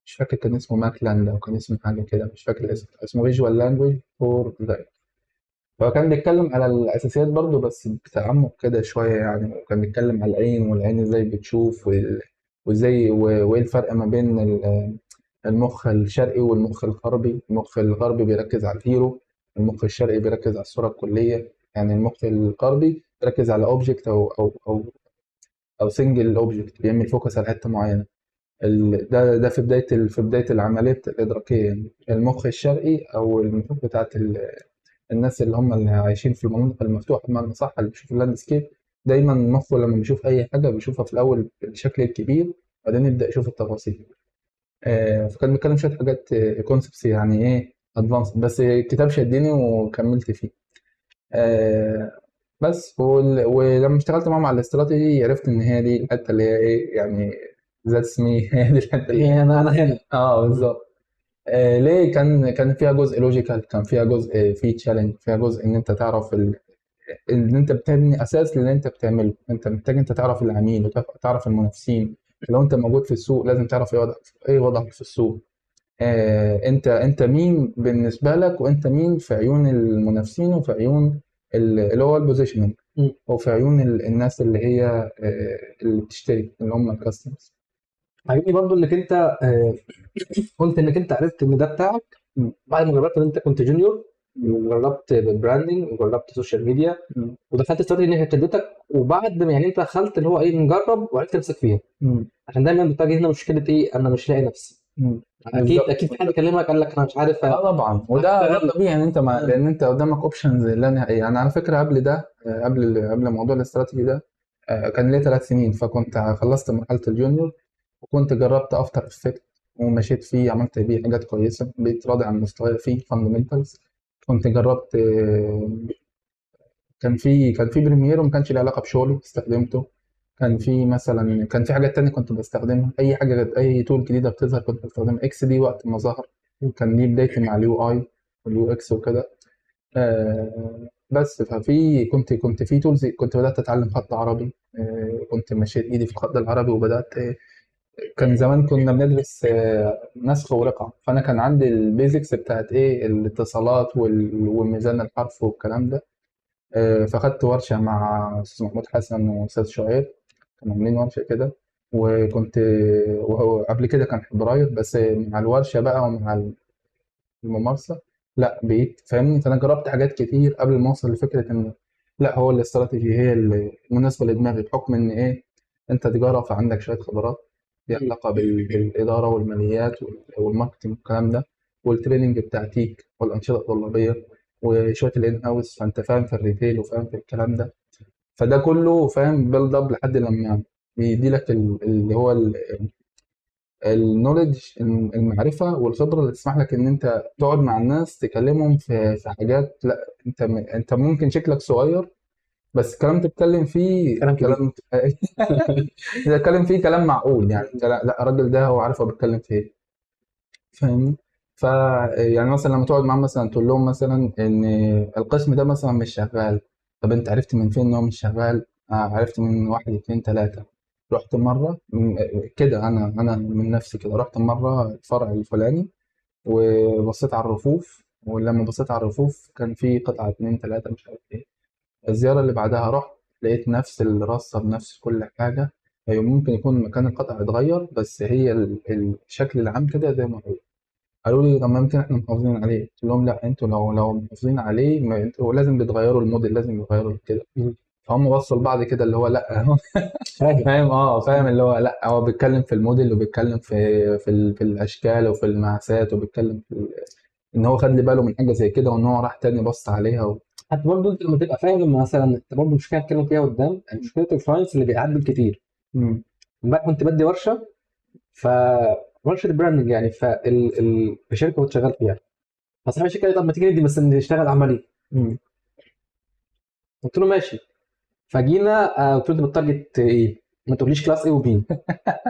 مش فاكر، كان اسمه ماكلاند او كان اسمه حاجه كده، مش فاكر الاسم، اسمه فيجوال لانجويج فور ذا. هو كان بيتكلم على الاساسيات برضه بس بتعمق كده شويه يعني، وكان بيتكلم على العين، والعين ازاي بتشوف وازاي وايه الفرق ما بين المخ الشرقي والمخ الغربي. المخ الغربي بيركز على الهيرو، المخ الشرقي بيركز على الصوره الكليه. يعني المخ الغربي بيركز على اوبجكت او سنجل اوبجكت، بيعمل فوكس على حته معينه. ده في بداية العملية الإدراكية. يعني المخ الشرقي أو المخ بتاعت الناس اللي هم اللي عايشين في المناطق المفتوحة بمعنى صح، اللي بيشوفوا اللاندسكيب، دايما مخه لما بيشوف أي حاجة بيشوفها في الأول بالشكل الكبير، بعدين يبدأ يشوف التفاصيل. فكان بيتكلم شوية حاجات كونسبتس يعني إيه أدفانس، بس الكتاب شدني وكملت فيه. آه، بس ولما اشتغلت معاهم على الاستراتيجي عرفت ان هي دي الحته اللي هي ايه يعني، ذاتس مي. هي دي الحته اللي يعني انا هنا. اه بالظبط. ليه كان فيها جزء لوجيكال، كان فيها جزء فيه تشالنج، فيها جزء ان انت تعرف ان انت بتبني اساس للي انت بتعمله. انت محتاج انت تعرف العميل وتعرف المنافسين. لو انت موجود في السوق لازم تعرف ايه وضعك في السوق. انت مين بالنسبه لك، وانت مين في عيون المنافسين، وفي عيون اللي هو البوزيشننج، مم. وفي عيون الناس اللي هي اللي بتشتري اللي هم الكاستمرز. عجبني برضو انك انت قلت انك انت عرفت ان ده بتاعك بعد ما جربت ان انت كنت جونيور، وجربت براندنج، وجربت سوشيال ميديا، ودخلت استراتيجي ان هي ابتدتك، وبعد ما يعني انت دخلت اللي هو ايه نجرب وعرفت تمسك فيها. عشان دايما بتواجه هنا مشكله ايه، انا مش لاقي نفسي. اكيد بالظبط. اكيد في حد كلمك قال لك انا مش عارف اه طبعا، وده اشتغل. طبيعي ان انت لان انت قدامك اوبشنز لا نهائيه. يعني على فكره قبل ده قبل موضوع الاستراتيجي ده كان ليا 3 سنين، فكنت خلصت مرحله الجونيور، وكنت جربت افتر افكت ومشيت فيه، عملت بيه حاجات كويسه، بقيت راضي عن مستواي فيه فاندمنتالز. كنت جربت كان في بريمير وما كانش له علاقه بشغلي استخدمته. كان في حاجات تانية كنت بستخدمها، اي حاجه اي تول جديده بتظهر كنت بستخدمها. اكس دي وقت ما ظهر كان دي بدايتي مع اليو اي واليو اكس وكده. بس كنت في تولز، كنت بدات اتعلم خط عربي. كنت مشيت ايدي في الخط العربي وبدات كان زمان كنا بندرس نسخ ورقعة، فأنا كان عندي البيزكس بتاعت إيه الاتصالات والميزان الحرف والكلام ده. فخدت ورشة مع أستاذ محمود حسن وأستاذ شعيب، كانوا عاملين ورشة كده. وكنت وهو قبل كده كان فبراير، بس مع الورشة بقى ومع الممارسة لا بقيت فاهمني. فأنا جربت حاجات كتير قبل ما أوصل لفكرة إن لا، هو الاستراتيجي هي المناسبة لدماغي، بحكم إن إيه أنت تجارة فعندك شوية خبرات ليها علاقة بالإدارة والماليات والماركتينج والكلام ده، والتريننج بتاع تيك والأنشطة الطلابية وشوية الإن هاوس، فأنت فاهم في الريتيل وفاهم في الكلام ده. فده كله فاهم بيلد اب لحد لما بيدي لك اللي هو النولج، المعرفة والخبرة اللي تسمح لك إن أنت تقعد مع الناس تكلمهم في حاجات. لا أنت ممكن شكلك صغير، بس الكلام تتكلم فيه كلام كبير. كلام تتكلم فيه كلام معقول يعني. أنت لا الراجل ده هو عارف هو بيتكلم في إيه، فاهمني. ف يعني مثلا لما تقعد معاهم مثلا تقول لهم مثلا ان القسم ده مثلا مش شغال، طب انت عرفت من فين ان هو مش شغال؟ عرفت من واحد اتنين تلاتة. رحت مرة كده، انا من نفسي كده رحت مرة الفرع الفلاني وبصيت على الرفوف، ولما بصيت على الرفوف كان في قطعة اتنين تلاتة مش عارف ايه. الزيارة اللي بعدها رحت لقيت نفس الرصة بنفس كل حاجة. أيوة ممكن يكون مكان القطع اتغير، بس هي الشكل العام كده زي ما هو. قالوا لي طب ما يمكن احنا محافظين عليه. قلت لهم لا، انتوا لو محافظين عليه ما انتوا لازم بتغيروا الموديل، لازم يغيروا كده. مم. فهم بصوا لبعض كده اللي هو لا. فاهم. فاهم فاهم اللي هو لا، هو بيتكلم في الموديل وبيتكلم في الاشكال وفي المقاسات، وبيتكلم ان هو خد لي باله من حاجه زي كده، وان هو راح تاني بص عليها حتى برضه انت لما تبقى فاهم، لما مثلا انت برضه مشكله هتكلم فيها قدام، مشكله الكلاينتس اللي بيعدل كتير. مم. امبارح كنت بدي ورشه، ورشه براندنج يعني، في شركه كنت شغال فيها. فصاحب الشركه قال لي طب ما تيجي ندي بس نشتغل عملي. مم. قلت له ماشي. فجينا قلت له انت بالتارجت ايه؟ ما تقوليش كلاس ايه وبي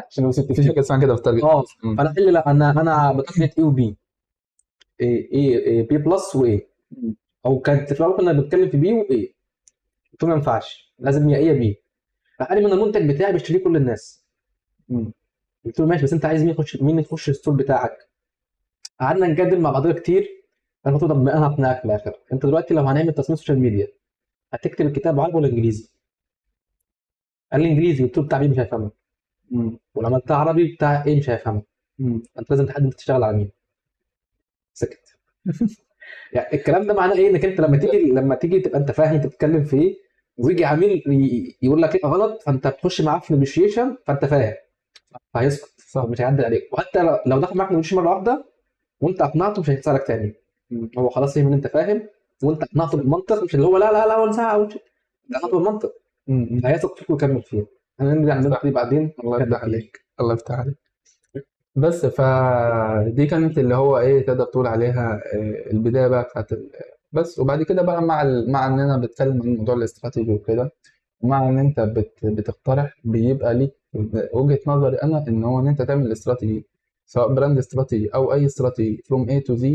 عشان لو سبت في حاجه اسمها كده في تارجت. اه. فانا قال لي لا، انا بتارجت ايه وبي، ايه بي بلس وايه. او كانت في الاول كنا بنتكلم في بي وايه. قلت له ما ينفعش، لازم يا ايه يا بي. فقال لي ما انا المنتج بتاعي بيشتريه كل الناس. قلت له ماشي، بس انت عايز مين يخش الستور بتاعك؟ قعدنا نجادل مع بعضنا كتير. انا قلت له طب ما انا هقنعك في الاخر، انت دلوقتي لو هنعمل تصميم سوشيال ميديا هتكتب الكتاب عربي ولا انجليزي؟ قال لي انجليزي. قلت له بتاع مين مش هيفهمك، ولو عملتها عربي بتاع ايه مش هيفهمك، انت لازم تحدد تشتغل على مين. سكت. يعني الكلام ده معناه ايه؟ انك انت لما تيجي تبقى انت فاهم انت بتتكلم في ايه، ويجي عميل يقول لك ايه غلط، فانت بتخش معاه في نيجوشيشن، فانت فاهم، فهيسكت صح. مش هيعدل عليك. وحتى لو دخل معاك نيجوشيشن مره واحده وانت اقنعته مش هيسالك تاني. هو خلاص فهم ان انت فاهم، وانت اقنعته بالمنطق، مش اللي هو لا لا لا هو نزعق اقنعته بالمنطق، هيثق فيك ويكمل فيها. انا نرجع للنقطه دي بعدين. الله يفتح عليك، الله يفتح عليك. بس فدي كانت اللي هو ايه تقدر تقول عليها البدايه بقى بتاعت بس. وبعد كده بقى مع ان انا بتكلم عن موضوع الاستراتيجي وكده، ومع ان انت بتقترح، بيبقى ليك وجهه نظري انا ان هو ان انت تعمل استراتيجي، سواء براند استراتيجي او اي استراتيجي from A to Z.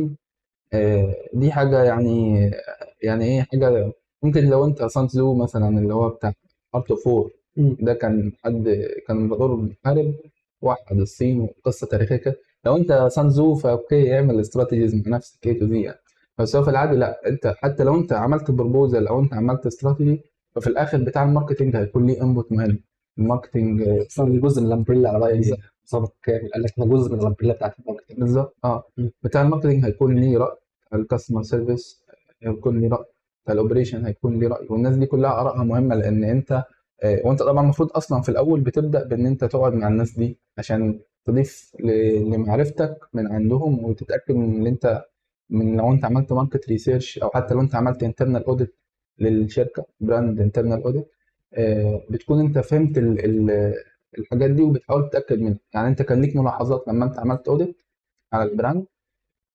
دي حاجه يعني ايه حاجه ممكن لو انت سانزو مثلا اللي هو بتاع ارت فور، ده كان كان بدور محارب وحد الصين وقصه تاريخيه كده. لو انت سانزو فاوكي اعمل استراتيجيز من نفسك اي تو زي يعني. بس هو في العادي لا، انت حتى لو انت عملت بروبوزل او انت عملت استراتيجي، ففي الاخر بتاع الماركتنج هيكون ليه انبوت مهم. الماركتنج اصلا جزء من الامبريلا على راي بالظبط. سابق كامل قال لك انا جزء من الامبريلا بتاعت الماركتنج. بالظبط بتاع الماركتنج هيكون ليه راي، الكاستمر سيرفيس هيكون ليه راي، الاوبريشن هيكون ليه راي، والناس دي كلها ارائها مهمه. لان انت وانت طبعا المفروض اصلا في الاول بتبدا بان انت تقعد مع الناس دي عشان تضيف لمعرفتك من عندهم، وتتاكد من اللي انت من لو انت عملت ماركت ريسيرش او حتى لو انت عملت انترنال اوديت للشركه، براند انترنال اوديت، بتكون انت فهمت الحاجات دي وبتحاول تتاكد منها. يعني انت كان ليك ملاحظات لما انت عملت اوديت على البراند،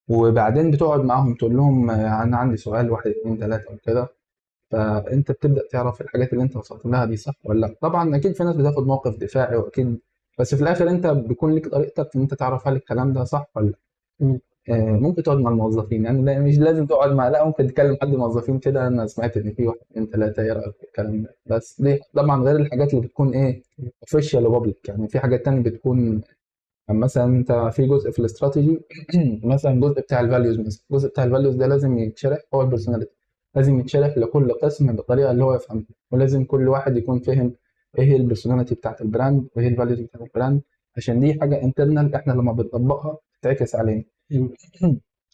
وبعدين بتقعد معاهم تقول لهم انا عندي سؤال واحد اتنين تلاته او كده، فانت بتبدا تعرف الحاجات اللي انت وصلت لها دي صح ولا لا. طبعا اكيد في ناس بتاخد موقف دفاعي واكيد، بس في الاخر انت بيكون لك طريقتك في ان انت تعرف هل الكلام ده صح ولا لا. ممكن تقعد مع الموظفين، يعني مش لازم تقعد مع، لا ممكن تكلم حد موظفين كده، انا سمعت ان في واحد اتنين تلاته ايه رايك في الكلام ده. بس دي طبعا غير الحاجات اللي بتكون ايه اوفيشال وبابليك. يعني في حاجات تانية بتكون مثلا انت في جزء في الاستراتيجي مثلا جزء بتاع الفاليوز، مثلا الجزء بتاع الفاليوز ده لازم يتشرح، هو البرسوناليتي لازم يتشرح لكل قسم بالطريقه اللي هو يفهمها، ولازم كل واحد يكون فاهم ايه هي البرسوناليتي بتاعت البراند وايه الفاليوز بتاعت البراند، عشان دي حاجه انترنال احنا لما بنطبقها بتعكس علينا.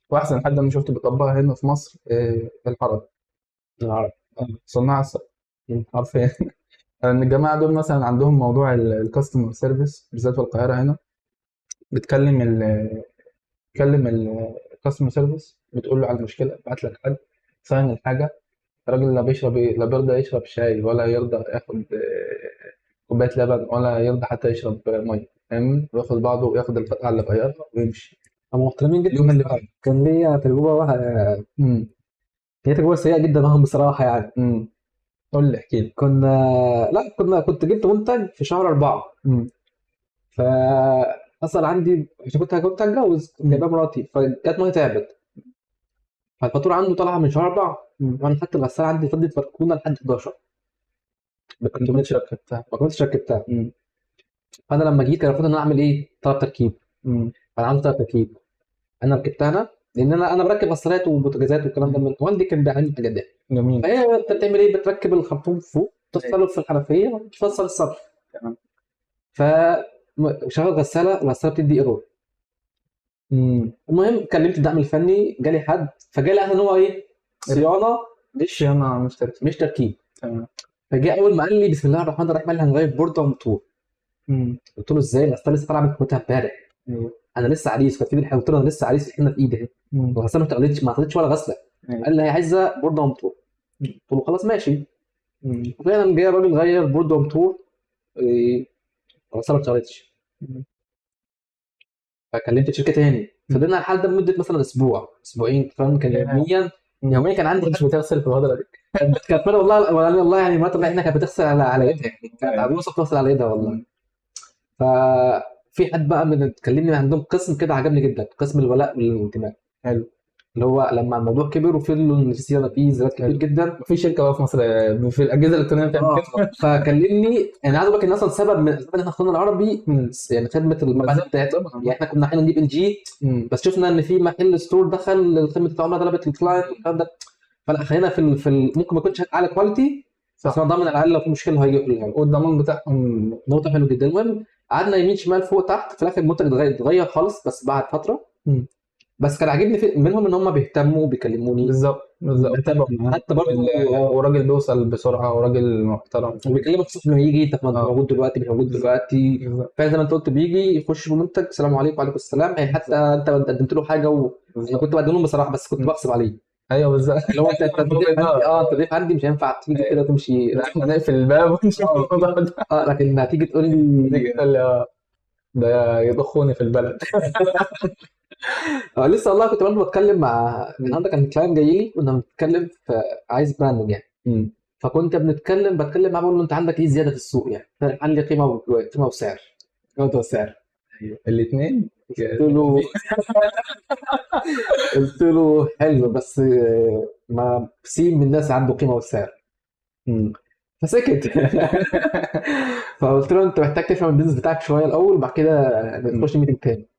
واحسن حد انا شفته بيطبقها هنا في مصر العرب. العرب صناع الصف حرفيا. ان الجماعه دول مثلا عندهم موضوع الكاستمر سيرفيس بالذات في القاهره هنا، بتكلم تكلم الكاستمر سيرفيس بتقول له على المشكله، بعت لك حد فاهم الحاجه. الراجل لا بيشرب لا بيرضى يشرب شاي ولا يرضى ياخد كوبايه لبن ولا يرضى حتى يشرب ميه، فاهمني؟ وياخد بعضه وياخد القطعه اللي غيرها ويمشي. هم محترمين جدا. اليوم اللي بعده كان ليا تجربه هي تجربه سيئه جدا معاهم بصراحه يعني. قول لي احكي لي. كنت جبت منتج في شهر 4. فحصل عندي عشان كنت هتجوز، كنت جايبها مراتي، فجت مراتي تعبت، فالفاتوره عنده طالعه من شهر 4، وانا خدت الغساله عندي فضلت مركونه لحد 11 ما كنتش ركبتها. ما كنتش ركبتها. فانا لما جيت كان المفروض ان انا اعمل ايه؟ طلب تركيب. انا عملت طلب تركيب، انا ركبتها انا، لان انا بركب غسالات وبوتاجازات والكلام ده، من والدي كان بيعلمني الحاجات دي. جميل. فهي انت بتعمل ايه؟ بتركب الخرطوم فوق، توصله في الحنفيه وتوصل الصرف. تمام. شغل غساله، الغساله بتدي ايرور. المهم كلمت الدعم الفني، جالي حد فجالي ان هو ايه؟ صيانه صيانه مش تركيب. تمام. فجاء اول ما قال لي بسم الله الرحمن الرحيم، قال لي هنغير بورده وموتور. قلت له ازاي؟ الغساله لسه طالعه من كوتها امبارح. انا لسه عريس، كانت في ايدي الحنه، قلت له انا لسه عريس، الحنه في ايدي اهي، الغساله ما خدتش ولا غسله. قال لي هي عايزه بورده وموتور. قلت له خلاص ماشي. وفعلا جه الراجل غير بورده وموتور. خلاص ما اشتغلتش. فكلمت شركه تاني، فضلنا الحال ده لمده مثلا اسبوعين، فاهم؟ كان يوميا كان عندي مش بتغسل في الفتره دي. كانت والله يعني المرات اللي احنا كانت بتغسل على ايدها، يعني كانت عروسه بتغسل على ايدها والله. ففي حد بقى من اتكلمني عندهم قسم كده عجبني جدا، قسم الولاء والانتماء. حلو. اللي هو لما الموضوع كبر وفضلوا ان في صيانه فيه زيادات كتير جدا. في شركه بقى في مصر في الاجهزه الالكترونيه بتعمل كده. فكلمني، انا عايز اقول لك ان اصلا سبب من اسباب ان احنا اخترنا العربي يعني خدمه المبيعات بتاعتنا. يعني احنا كنا حين نجيب ال جي، بس شفنا ان في محل ستور دخل خدمه العملاء طلبت الكلاينت والكلام ده، فلا خلينا ممكن ما يكونش اعلى كواليتي، بس انا ضامن على الاقل لو في مشكله هيجي يقول لي. والضمان بتاعهم نقطه حلوه جدا. المهم قعدنا يمين شمال فوق تحت، في الاخر المنتج اتغير خالص بس بعد فتره. بس كان عاجبني منهم ان هم بيهتموا وبيكلموني. بالظبط حتى برضه وراجل بيوصل بسرعه وراجل محترم وبيكلمك الصبح لما يجي، انت موجود دلوقتي مش موجود دلوقتي. فعلا زي ما انت قلت، بيجي يخش بالمنتج السلام عليكم وعليكم السلام. يعني حتى انت قدمت له حاجه انا كنت بقدم لهم بصراحه، بس كنت بغصب عليه. ايوه بالظبط. اللي هو انت ضيف عندي، انت ضيف عندي، مش هينفع تيجي كده وتمشي. احنا نقفل الباب ونشوف الموضوع ده. لكن هتيجي تقول لي تيجي تقول لي ده يضخوني في البلد. لسه والله كنت برضه بتكلم مع النهارده، كان كلاينت جاي لي كنا بنتكلم في عايز براندنج يعني. فكنت بتكلم معاه، بقول له انت عندك ايه زياده في السوق يعني؟ قال لي قيمه وسعر. قيمه وسعر الاثنين. قلت له حلو، بس ما سين من الناس عنده قيمه وسعر. فسكت. فقلت له انت محتاج تفهم البيزنس بتاعك شويه الاول، وبعد كده نخش ميتنج تاني.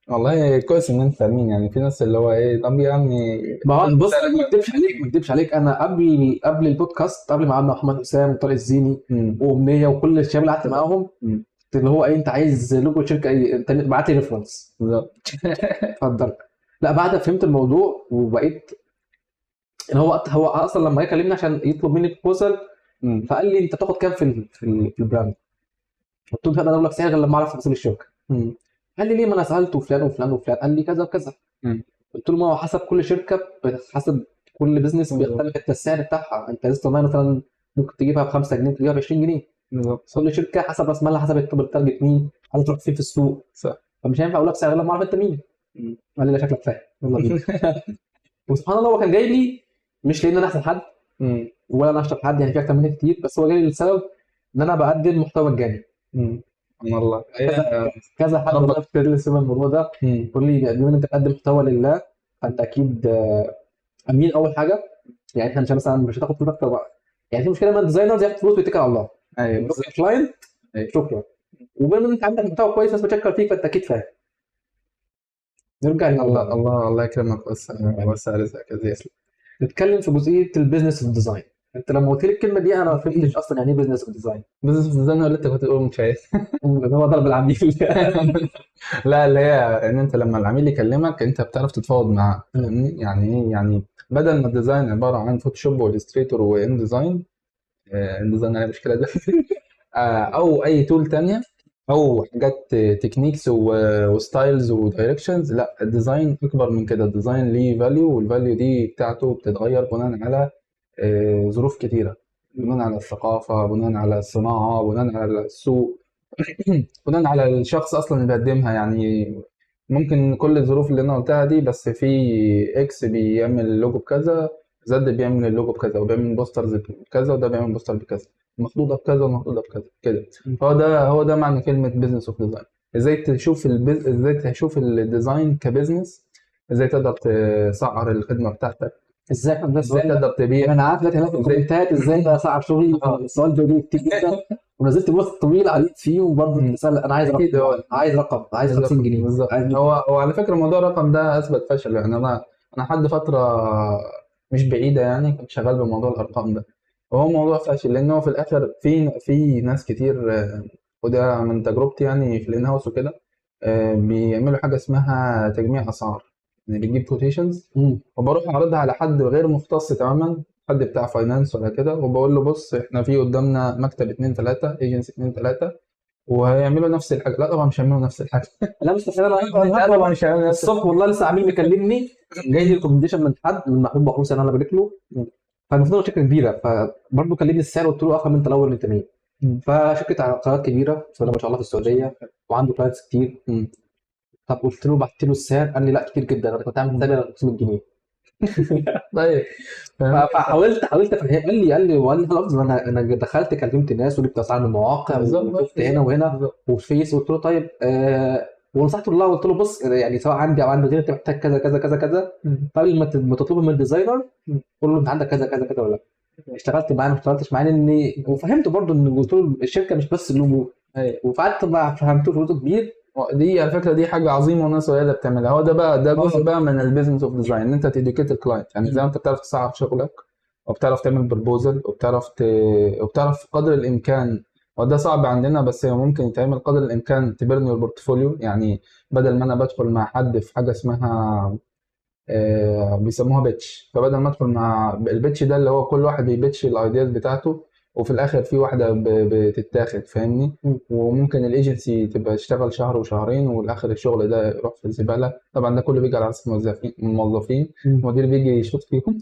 والله كويس ان انت فاهمين. يعني في ناس اللي هو ايه، طب يا عمي ما هو بص، ما اكدبش عليك، انا قبل البودكاست، قبل ما قعدنا محمد حسام وطارق الزيني وامنيه وكل الشباب اللي قعدت معاهم، اللي هو ايه، انت عايز لوجو شركه ايه؟ انت بعت لي ريفرنس. بالظبط. اتفضل. لا بعد فهمت الموضوع وبقيت ان هو اصلا لما جه كلمني عشان يطلب مني بروبوزل، فقال لي انت تاخد كام في البراند؟ قلت له انا اقول لك سعر غير لما اعرف تفاصيل الشركه. قال لي ليه؟ ما انا سالته فلان وفلان وفلان قال لي كذا وكذا. قلت له ما هو حسب كل شركه، حسب كل بزنس بيختلف السعر بتاعها. انت لسه مثلا ممكن تجيبها ب 5 جنيه تجيبها ب 20 جنيه. بالظبط. كل شركه حسب راس مالها، حسب التارجت مين، عايز تروح فين في السوق. صح. فمش هينفع اقول لك سعر غير لما اعرف انت مين. قال لي لا شكلك فاهم، يلا بينا. وسبحان الله هو كان جاي لي مش لان انا احسن حد ولا انا اشطر حد، يعني في اكتر مني كتير، بس هو جاي لي لسبب ان انا بقدم محتوى مجاني. والله كذا حد والله في لسه الموضوع ده يقول لي بما ان انت بتقدم محتوى لله فانت اكيد امين اول حاجه. يعني انت مثلا مش هتاخد فلوس اكتر بقى. يعني في مشكله ان الديزاينر ياخد فلوس ويتكل على الله. ايوه بس كلاينت شكرا. وبما ان انت عندك محتوى كويس ناس بتشكر فيك فانت اكيد فاهم. نرجع الله يكرمك ويوسع رزقك يا زياد. نتكلم في جزئيه البيزنس والديزاين. انت لما قلت لي الكلمه دي انا ما فهمتش اصلا يعني ايه بزنس وديزاين. بزنس وديزاين اللي انت كنت تقول مش عايز. هو ضرب العميل. لا اللي هي ان انت لما العميل يكلمك انت بتعرف تتفاوض معاه. فاهمني يعني ايه؟ يعني بدل ما الديزاين عباره عن فوتوشوب والستريتور وان ديزاين، ان ديزاين عليه مشكله ده. او اي تول تانية او حاجات تكنيكس وستايلز ودايركشنز. لا الديزاين اكبر من كده. الديزاين ليه فاليو، والفاليو دي بتاعته بتتغير بناء على ظروف كتيره، بناء على الثقافه، بناء على الصناعه، بناء على السوق، بناء على الشخص اصلا اللي بيقدمها. يعني ممكن كل الظروف اللي انا قلتها دي، بس في اكس بيعمل لوجو بكذا، زد بيعمل اللوجو بكذا، وبيعمل بوسترز بكذا، وده بيعمل بوستر بكذا، المخطوطه بكذا والمخطوطه بكذا كده. هو ده معنى كلمه بزنس اوف ديزاين. ازاي تشوف الديزاين كبزنس، ازاي تقدر تسعر الخدمه بتاعتك، ازاي تقدر تبيع. انا عارف دلوقتي هناك في الكومنتات ازاي اسعر شغلي. السؤال ده بيجي كتير جدا ونزلت بوست طويل عليك فيه، وبرضه بتسال انا عايز رقم، عايز 50 جنيه بالظبط. هو على فكره موضوع الرقم ده اثبت فشل. يعني انا لحد فتره مش بعيده يعني كنت شغال بموضوع الارقام ده، وهو موضوع فاشل. لان هو في الاخر في ناس كتير، وده من تجربتي يعني في الان هاوس وكده، بيعملوا حاجه اسمها تجميع اسعار. يعني بتجيب كوتيشنز وبروح اعرضها على حد غير مختص تماما، حد بتاع فاينانس ولا كده، وبقول له بص احنا في قدامنا مكتب 2 3 ايجنسي 2 3 وهيعملوا نفس الحاجه. لا طبعا مش هيعملوا نفس الحاجه. لا مستحيل. انا طبعا مش هيعملوا نفس الصبح والله لسه عميل مكلمني جاي لي ريكومنديشن من حد من محمود بحروس، انا بارك له. فالمفروض شركه كبيره، فبرضه كلمني السعر قلت له افهم انت الاول انت مين. فشركه عقارات كبيره بسم الله ما شاء الله في السعوديه وعنده كلاينتس كتير. طب قلت له بعت له السعر قال لي لا كتير جدا انا كنت عامل حسابي على 500 جنيه. طيب فاهم. فحاولت افهم. قال لي خلاص انا دخلت كلمت الناس وجبت اسعار من المواقع بالظبط وشفت هنا وهنا بالظبط. وفيس. قلت له طيب ونصحته الله قلت له بص يعني سواء عندي او عند غيري انت محتاج كذا كذا كذا كذا قبل ما تطلبه من الديزاينر قول له انت عندك كذا كذا كذا ولا لا. اشتغلت معاه ما اشتغلتش معاه لاني وفهمته برضه ان قلت له الشركه مش بس اللوجو. ايوه وفقعدت بقى فهمته شروطه كبير. دي على فكره دي حاجه عظيمه والناس قليله بتعملها. هو ده بقى ده جزء اه بقى من البيزنس اوف ديزاين، ان انت تديوكيت الكلاينت. يعني زي ما انت بتعرف تصعب شغلك وبتعرف تعمل بروبوزل وبتعرف قدر الامكان، وده صعب عندنا بس ممكن يتعمل قدر الامكان تبرني البورتفوليو. يعني بدل ما انا بدخل مع حد في حاجه اسمها بيسموها بيتش، فبدل ما ادخل مع البيتش ده اللي هو كل واحد بيبيتش الايدياز بتاعته وفي الاخر في واحده بتتاخد فاهمني. وممكن الايجنسي تبقى تشتغل شهر وشهرين والاخر الشغل ده يروح في الزباله. طبعا ده كله بيجي على راس الموظفين المدير بيجي يشوط فيهم.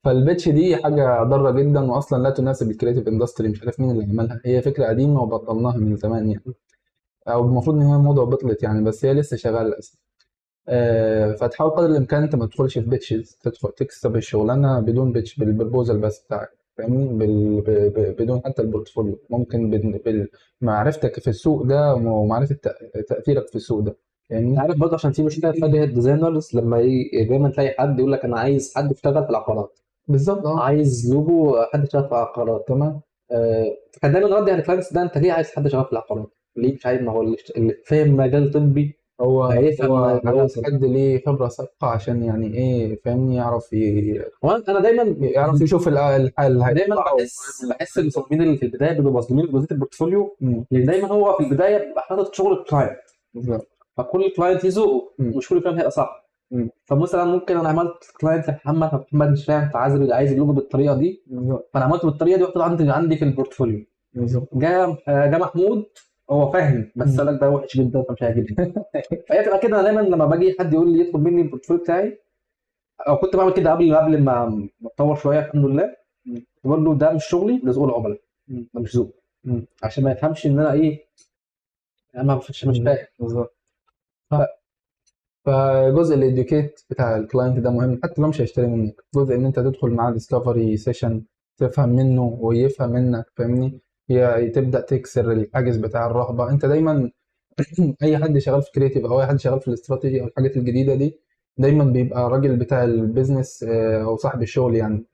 فالبيتش دي حاجه ضاره جدا واصلا لا تناسب الكريتيف اندستري. مش عارف مين اللي عملها، هي فكره قديمه وبطلناها من زمان يعني، او المفروض ان هي موضه وبطلت يعني، بس هي لسه شغاله للاسف. فتحاول قدر الامكان انت ما تدخلش في بيتشز، تدخل تكسب الشغلانه بدون بيتش، بالبروبوزال بس بتاعك فاهمني، بدون حتى البورتفوليو. ممكن معرفتك في السوق ده ومعرفه تاثيرك في السوق ده انت فاهمني. عارف برضه عشان في مشكله تواجه الديزاينرز لما دايما تلاقي حد يقول لك انا عايز حد يشتغل في العقارات بالظبط اه عايز لوجو حد يشتغل في العقارات. تمام. فكان دايما ردي على الكلاينتس ده انت ليه عايز حد شغال في العقارات؟ ليه مش عايز؟ ما هو اللي فاهم مجال طبي هيفهم هو عايز دراسه. حد ليه خبره سابقه عشان يعني ايه فاهمني، يعرف وانا دايما يعرف يشوف الحل اللي دايما هيطلعه. بحس المصممين اللي في البدايه بيبقوا مظلومين في جزئيه البورتفوليو لان دايما هو في البدايه بيبقى حاطط شغل الكلاينت بالظبط. فكل كلاينت يذوقه مم. مش كل كلاينت هيبقى صح. مم. فمثلا ممكن انا عملت كلاينت لمحمد فمحمد مش فاهم عايز اللوجو بالطريقه دي بالظبط فانا عملته بالطريقه دي وحطيته عندي في البورتفوليو. بالظبط. جا محمود هو فاهم بس قال لك ده وحش جدا فمش هيعجبني. فهي بتبقى كده. انا دايما لما باجي حد يقول لي يطلب مني البورتفوليو بتاعي او كنت بعمل كده قبل ما اتطور شويه الحمد لله. كنت بقول له ده مش شغلي ده ذوق العملاء ده مش ذوق عشان ما يفهمش ان انا ايه انا مش فاهم. بالظبط. فجزء الاديوكيت بتاع الكلاينت ده مهم حتى لو مش هيشتري منك. جزء ان انت تدخل معاه ديسكفري سيشن تفهم منه ويفهم منك فاهمني. هي تبدا تكسر الحاجز بتاع الرهبه. انت دايما اي حد شغال في كريتيف او اي حد شغال في الاستراتيجي او الحاجات الجديده دي دايما بيبقى الراجل بتاع البيزنس او صاحب الشغل يعني.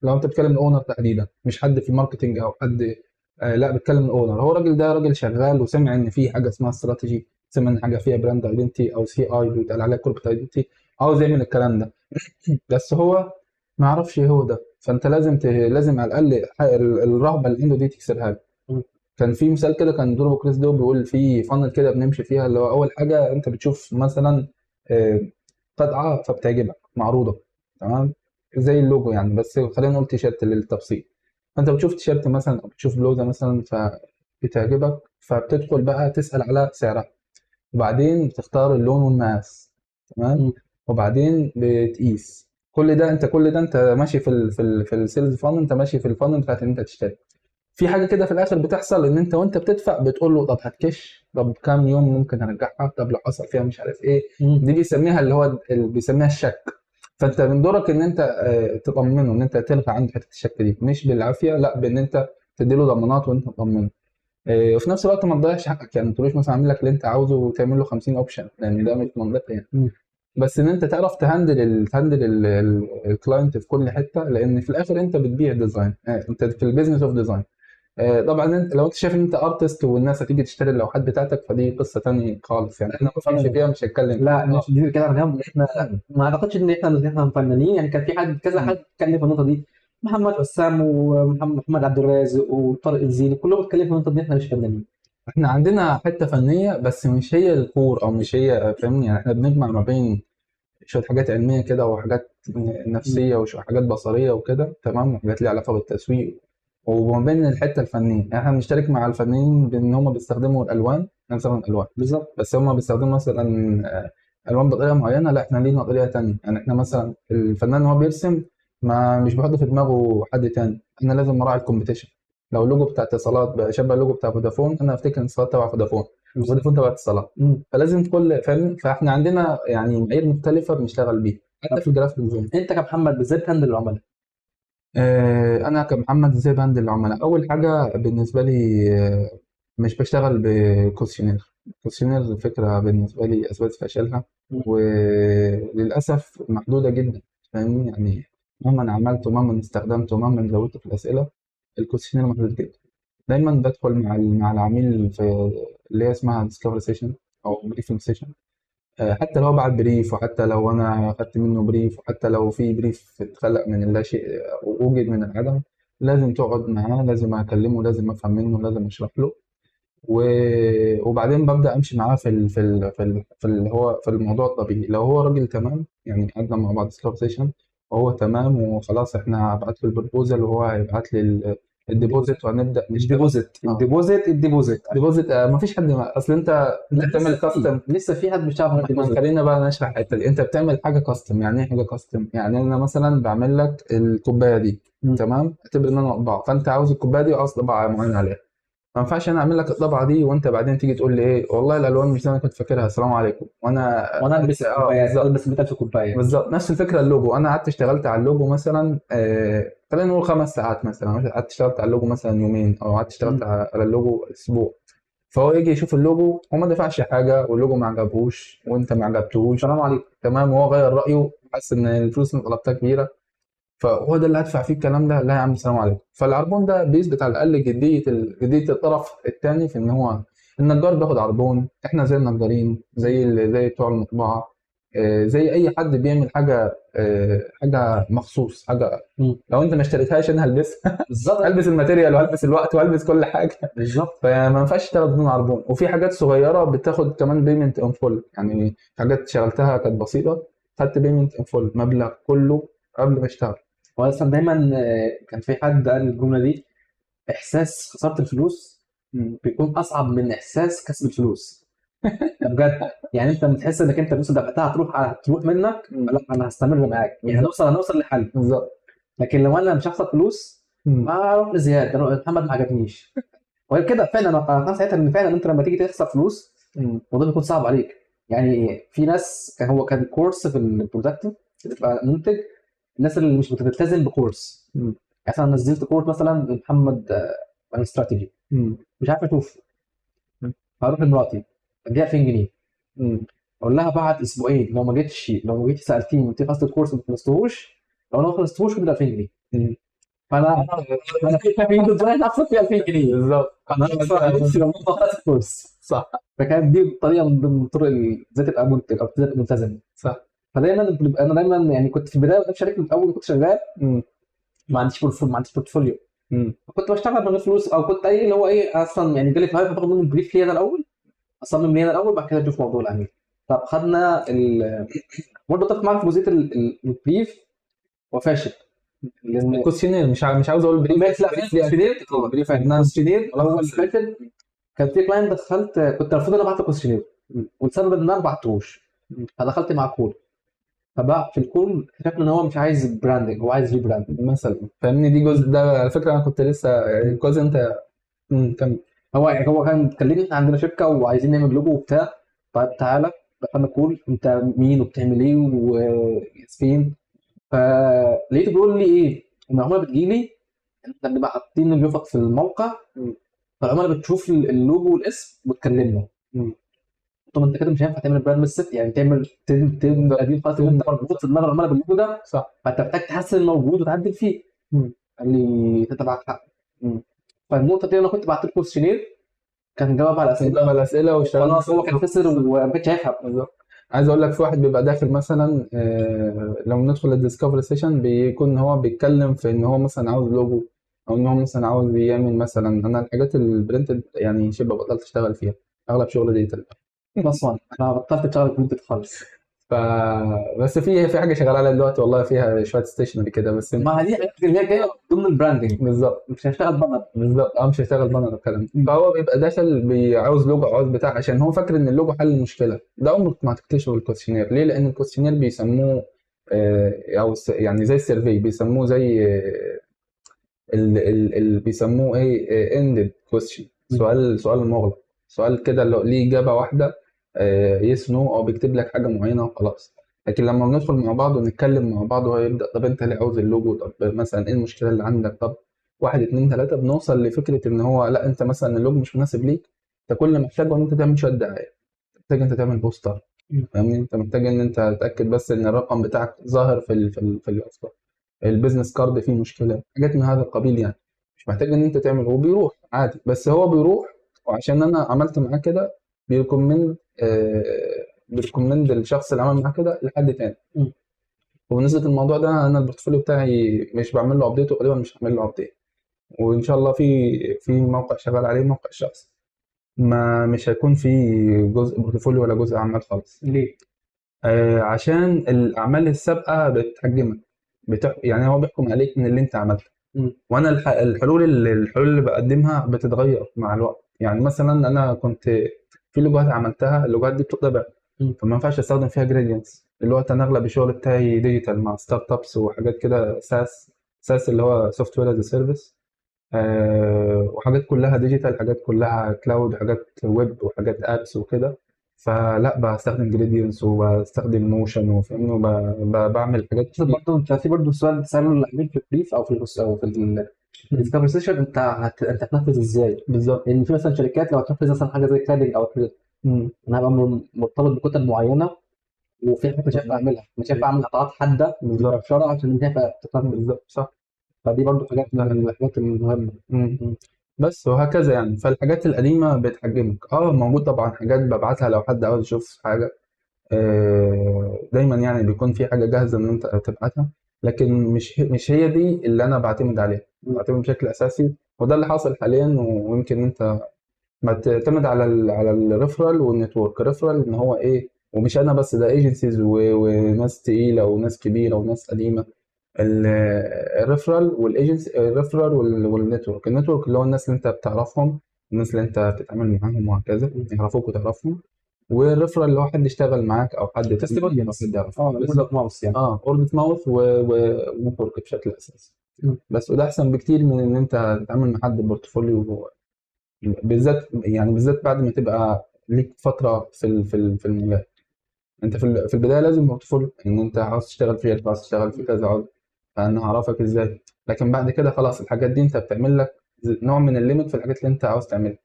لو انت بتتكلم الاونر تحديدا مش حد في الماركتنج او حد لا بتكلم الاونر. هو الراجل ده راجل شغال وسمع ان في حاجه اسمها استراتيجي، سمع ان حاجه فيها براند ايدنتي او سي اي بيتقال عليها كوربريت ايدنتي، عاوز يعمل الكلام ده بس هو ما يعرفش ايه هو ده. فانت لازم على الاقل الرهبه اللي عنده دي تكسرها له. كان في مثال كده كان دورو كريس دو بيقول في فانل كده بنمشي فيها، اللي هو اول حاجه انت بتشوف مثلا آه، قطعه فبتعجبك معروضه تمام زي اللوجو يعني، بس خلينا نقول تيشيرت للتبسيط. فانت بتشوف تيشيرت مثلا او بتشوف بلوزه مثلا فبتعجبك فبتدخل بقى تسال على سعرها وبعدين بتختار اللون والمقاس تمام وبعدين بتقيس. كل ده انت ماشي في السيلز فان، انت ماشي في الفان بتاعت ان انت تشتري. في حاجه كده في الاخر بتحصل ان انت وانت بتدفع بتقول له طب هتكش، طب كام يوم ممكن هرجعها، طب لو حصل فيها مش عارف ايه. دي بيسميها اللي هو اللي بيسميها الشك. فانت من دورك ان انت تطمنه ان انت تلغي عنده حته الشك دي مش بالعافيه، لا بان انت تديله ضمانات وانت تطمنه. وفي نفس الوقت ما تضيعش حقك. يعني ما تقولوش مثلا اعمل لك اللي انت عاوزه وتعمل له 50 اوبشن لان ده مش منطقي يعني. بس ان انت تعرف تهندل الكلاينت في كل حته، لان في الاخر انت بتبيع ديزاين. انت في البيزنس اوف ديزاين. طبعا انت لو انت شايف ان انت ارتست والناس هتيجي تشتري اللوحات بتاعتك فدي قصه تانية خالص يعني، انا ما بفهمش فيها مش هتكلم فيها. لا مش دي كده على جنب. احنا ما اعتقدش ان احنا فنانين يعني. كان في حد كذا مم. حد اتكلم في النقطه دي. محمد حسام ومحمد عبد الرازق وطارق الزيني كلهم اتكلموا في النقطه دي احنا مش فنانين. احنا عندنا حته فنيه بس مش هي الكور او مش هي فاهمني. يعني احنا بنجمع ما بين شويه حاجات علميه كده وحاجات نفسيه وشويه حاجات بصريه وكده تمام وحاجات ليها علاقه بالتسويق وما بين الحته الفنيه. يعني احنا بنشترك مع الفنانين بان هم بيستخدموا الالوان، احنا بنستخدم الالوان بالظبط. بس هم بيستخدموا مثلا الوان بطريقه معينه، لا احنا لينا طريقه تانية. يعني احنا مثلا الفنان وهو بيرسم ما مش بيحط في دماغه حد تاني، انا لازم اراعي الكومبيتيشن. لو اللوجو بتاع اتصالات بقى شبه اللوجو بتاع فودافون، انا افتكر ان اتصالات تبع فودافون وفودافون تبع اتصالات. فلازم كل فاهم، فاحنا عندنا يعني معايير مختلفه بنشتغل بيها حتى في الجرافيك ديزاين. انت كمحمد ازاي بتهندل العملاء؟ انا كمحمد ازاي بهندل العملاء؟ اول حاجه بالنسبه لي مش بشتغل بكوستشنير. الكوستشنير فكره بالنسبه لي اثبتت فشلها، وللاسف محدوده جدا، فاهمني؟ يعني مهما عملت ومهما استخدمت ومهما زودت في الاسئله، الكوستشنير محدود جدا. دايما بدخل مع العميل في اللي هي اسمها ديسكفري سيشن او بريفنج سيشن. حتى لو بعت بريف، وحتى لو انا خدت منه بريف، وحتى لو في بريف اتخلق من اللا شيء ووجد من العدم، لازم تقعد معاه، لازم اكلمه، لازم افهم منه، لازم اشرح له. وبعدين ببدا امشي معاه في اللي هو في الموضوع الطبيعي. لو هو راجل تمام، يعني قعدنا مع بعض سيشن وهو تمام وخلاص، احنا هبعت له البروبوزال وهو هيبعت لي الديبوزيت وهنبدا نشتغل. الديبوزيت مفيش حد اصل انت بتعمل كاستم. لسه في حد بيشتغل على الديبوزيت. خلينا بقى نشرح الحته دي. انت بتعمل حاجه كاستم. يعني ايه حاجه كاستم؟ يعني انا مثلا بعمل لك الكوبايه دي، تمام؟ اعتبر ان انا اطبعها، فانت عاوز الكوبايه دي وعاوز طبعه معينه عليها. ما ينفعش انا اعمل لك الطبعه دي وانت بعدين تيجي تقول لي ايه والله الالوان مش زي ما كنت فاكرها، السلام عليكم، وانا البس كوبايات، البس 100,000 كوبايه. بالظبط نفس الفكره. اللوجو انا قعدت اشتغلت على اللوجو مثلا خلينا نقول 5 ساعات مثلا، قعدت اشتغلت على اللوجو مثلا يومين، او قعدت اشتغلت على اللوجو اسبوع. فهو يجي يشوف اللوجو وما دفعش حاجه واللوجو ما عجبهوش وانت ما عجبتهوش، سلام عليكم، تمام، وهو غير رايه، حس ان الفلوس اللي طلبتها كبيره، فهو ده اللي هدفع فيه الكلام ده؟ لا يا عم سلام عليكم. فالعربون ده بيثبت على الاقل جديه الطرف الثاني في ان هو النجار بياخد عربون. احنا زي النجارين، زي بتوع المطبعه، زي اي حد بيعمل حاجه حاجه مخصوص، حاجه لو انت ما اشتريتهاش انا هلبسها. بالظبط. هلبس الماتيريال وهلبس الوقت وهلبس كل حاجه. بالظبط. فما ينفعش تشتغل بدون عربون. وفي حاجات صغيره بتاخد كمان بيمنت ان فول، يعني حاجات شغلتها كانت بسيطه خدت بيمنت ان فول مبلغ كله قبل ما اشتغل. هو اصلا دايما كان في حد قال الجمله دي: احساس خساره الفلوس بيكون اصعب من احساس كسب الفلوس. ده بجد. يعني انت بتحس انك انت الفلوس اللي دفعتها هتروح منك، لا انا هستمر معاك، يعني هنوصل لحل. بالظبط. لكن لو انا مش هخسر فلوس ما اروح لزياد، محمد ما عجبنيش. وغير كده فعلا انا ساعتها ان فعلا انت لما تيجي تخسر فلوس الموضوع بيكون صعب عليك. يعني في ناس هو كان كورس في البرودكتيف تبقى منتج، الناس اللي مش بتلتزم بكورس. يعني مثلا نزلت كورس مثلا لمحمد عن استراتيجي، مش عارف اشوف، هروح لمراتي اديها 2000 جنيه، اقول لها بعد اسبوعين لو ما جيتش سالتيني انت خلصت الكورس ما خلصتوش، لو انا ما خلصتوش خد 2000 جنيه. فانا في ديزاين اخسر فيه 2000 جنيه بالظبط. انا اخسر نفسي لو ما خلصت الكورس. صح. فكانت دي طريقه من ضمن طرق ازاي تبقى منتج او ازاي تبقى ملتزم. صح. انا دايما يعني كنت في البدايه شركه الاول كنت شغال ما عنديش بورتفوليو. كنت بشتغل من غير فلوس، او كنت اي اللي هو ايه اصلا يعني جالي كلاينت باخد منه بريف ليا انا الاول، اصمم ليا انا الاول، بعد كده اشوف موضوع العميل. طب خدنا برضه اتفق معاك في جزئيه البريف وفاشل، لان الكوستشنير مش عاوز اقول بريف. لا الكوستشنير اول فاشل. كان في كلاينت كنت المفروض انا ابعت له كوستشنير، والسبب ان انا ما بعتهوش، فدخلت مع كول، فبقى في الكول اكتشفنا ان هو مش عايز براندنج، هو عايز ريبراند مثلا، فاهمني؟ دي جزء ده على فكره انا كنت لسه يعني جزء انت كان هو كان بيكلمني احنا عندنا شركه وعايزين نعمل لوجو وبتاع. طيب تعالى دخلنا كول، انت مين وبتعمل ايه وفين؟ فلقيته بيقول لي ايه، العملاء بتجيلي احنا بنبقى حاطين اليوفط في الموقع، فالعملاء بتشوف اللوجو والاسم وتكلمنا. طب انت كده مش هينفع تعمل براند من الصفر، يعني تعمل قديم خالص انت مربوط في دماغ العملاء باللوجو ده، صح. فانت محتاج تحسن الموجود وتعدل فيه. قال لي انت معاك حق. فالنقطه دي انا كنت بعت له كويشنير، كان جواب على الاسئله خلاص هو كان خسر وما كانش هيفهم. بالظبط. عايز اقول لك في واحد بيبقى داخل مثلا لو ندخل الديسكفري سيشن بيكون هو بيتكلم في ان هو مثلا عاوز لوجو، او ان هو مثلا عاوز يعمل مثلا. انا الحاجات البرنتد يعني شبه بطلت اشتغل فيها، اغلب شغل ديجيتال اصلا انا بطلت اشتغل برنتد خالص. بس في حاجه شغال عليها دلوقتي والله، فيها شويه ستيشنري كده بس. ما دي حاجات اللي هي جايه ضمن البراندنج. بالظبط. مش هشتغل بانر. بالظبط مش هيشتغل بانر الكلام. فهو بيبقى داخل عاوز لوجو، عاوز بتاع، عشان هو فاكر ان اللوجو حل المشكله. ده عمرك ما هتكتشفه بالكوستشنير. ليه؟ لان الكوستشنير بيسموه او يعني زي السيرفي، بيسموه زي اللي بيسموه ايه ended question، سؤال مغلق، سؤال كده اللي ليه اجابه واحده يس نو، او بيكتب لك حاجه معينه وخلاص. لكن لما بندخل مع بعض ونتكلم مع بعض وهو يبدا طب انت ليه عاوز اللوجو، طب مثلا ايه المشكله اللي عندك، طب واحد اتنين تلاته، بنوصل لفكره ان هو لا انت مثلا اللوجو مش مناسب ليك، انت كل اللي محتاجه ان انت تعمل شويه دعايه، محتاج انت تعمل بوستر، فاهمني؟ انت محتاج ان انت تتاكد بس ان الرقم بتاعك ظاهر في الأصدار. البيزنس كارد فيه مشكله، حاجات من هذا القبيل يعني. مش محتاج ان انت تعمل، وبيروح عادي، بس هو بيروح. وعشان انا عملت معاه كده بيركومند بيركومند الشخص اللي عمل معاه كده لحد تاني. وبالنسبه للموضوع ده انا البورتفوليو بتاعي مش بعمل له ابديت، وغالبا مش هعمل له ابديت. وان شاء الله في موقع شغال عليه، موقع الشخص ما مش هيكون في جزء بورتفوليو ولا جزء اعمال خالص. ليه؟ عشان الاعمال السابقه بتحجمك، يعني هو بيحكم عليك من اللي انت عملته. وانا الحلول اللي بقدمها بتتغير مع الوقت. يعني مثلا انا كنت في لغات عملتها، اللغات دي بتطبع، فما ينفعش استخدم فيها جريدينتس. دلوقتي انا اغلب الشغل بتاعي ديجيتال مع ستارت ابس وحاجات كده، ساس اللي هو سوفت وير از سيرفيس، وحاجات كلها ديجيتال، حاجات كلها كلاود، حاجات ويب وحاجات ابس وكده. فلا بستخدم جريدينتس وبستخدم نوشن وفاهمني، وبعمل حاجات بس كتير. برضه انت في برضه سؤال بتساله للعميل في البريف او في الديسكفري سيشن، انت هتنفذ ازاي؟ بالظبط. لان في مثلا شركات لو هتنفذ مثلا حاجه زي كلادنج او كده، انا هبقى مرتبط بكتب معينه، وفي حاجات مش هينفع اعملها، مش هينفع اعمل قطعات حاده بالظبط. في شرع عشان مش هينفع تتنفذ. بالظبط صح. فدي برضه حاجات من الحاجات المهمه. مم. بس وهكذا يعني. فالحاجات القديمة بتحجمك. موجود طبعا حاجات ببعتها لو حد عاوز يشوف حاجة، دايما يعني بيكون في حاجة جاهزة ان انت تبعتها. لكن مش هي دي اللي انا بعتمد عليها، بعتمد بشكل اساسي. وده اللي حاصل حاليا. ويمكن انت ما تعتمد على الريفرال والنتورك. ريفرال ان هو ايه، ومش انا بس، ده ايجنسيز وناس تقيلة وناس كبيرة وناس قديمة. الريفرال والايجنسي، الريفرال والنتورك. النتورك اللي هو الناس اللي انت بتعرفهم، الناس اللي انت بتتعامل معاهم وهكذا، يعرفوك وتعرفهم. والريفرال اللي هو حد اشتغل معاك او حد تستيمولينس، حد يعرف. بالظبط، ماوس يعني. اوردر ماوث ونتورك بشكل اساسي. بس وده احسن بكتير من ان انت تتعامل مع حد بورتفوليو، بالذات يعني بالذات بعد ما تبقى ليك فتره في المجال. انت في البدايه لازم بورتفوليو، ان انت عاوز تشتغل في عاوز تشتغل في كذا، عاوز، فانا هعرفك ازاي. لكن بعد كده خلاص الحاجات دي انت بتعمل لك نوع من الليميت في الحاجات اللي انت عاوز تعملها.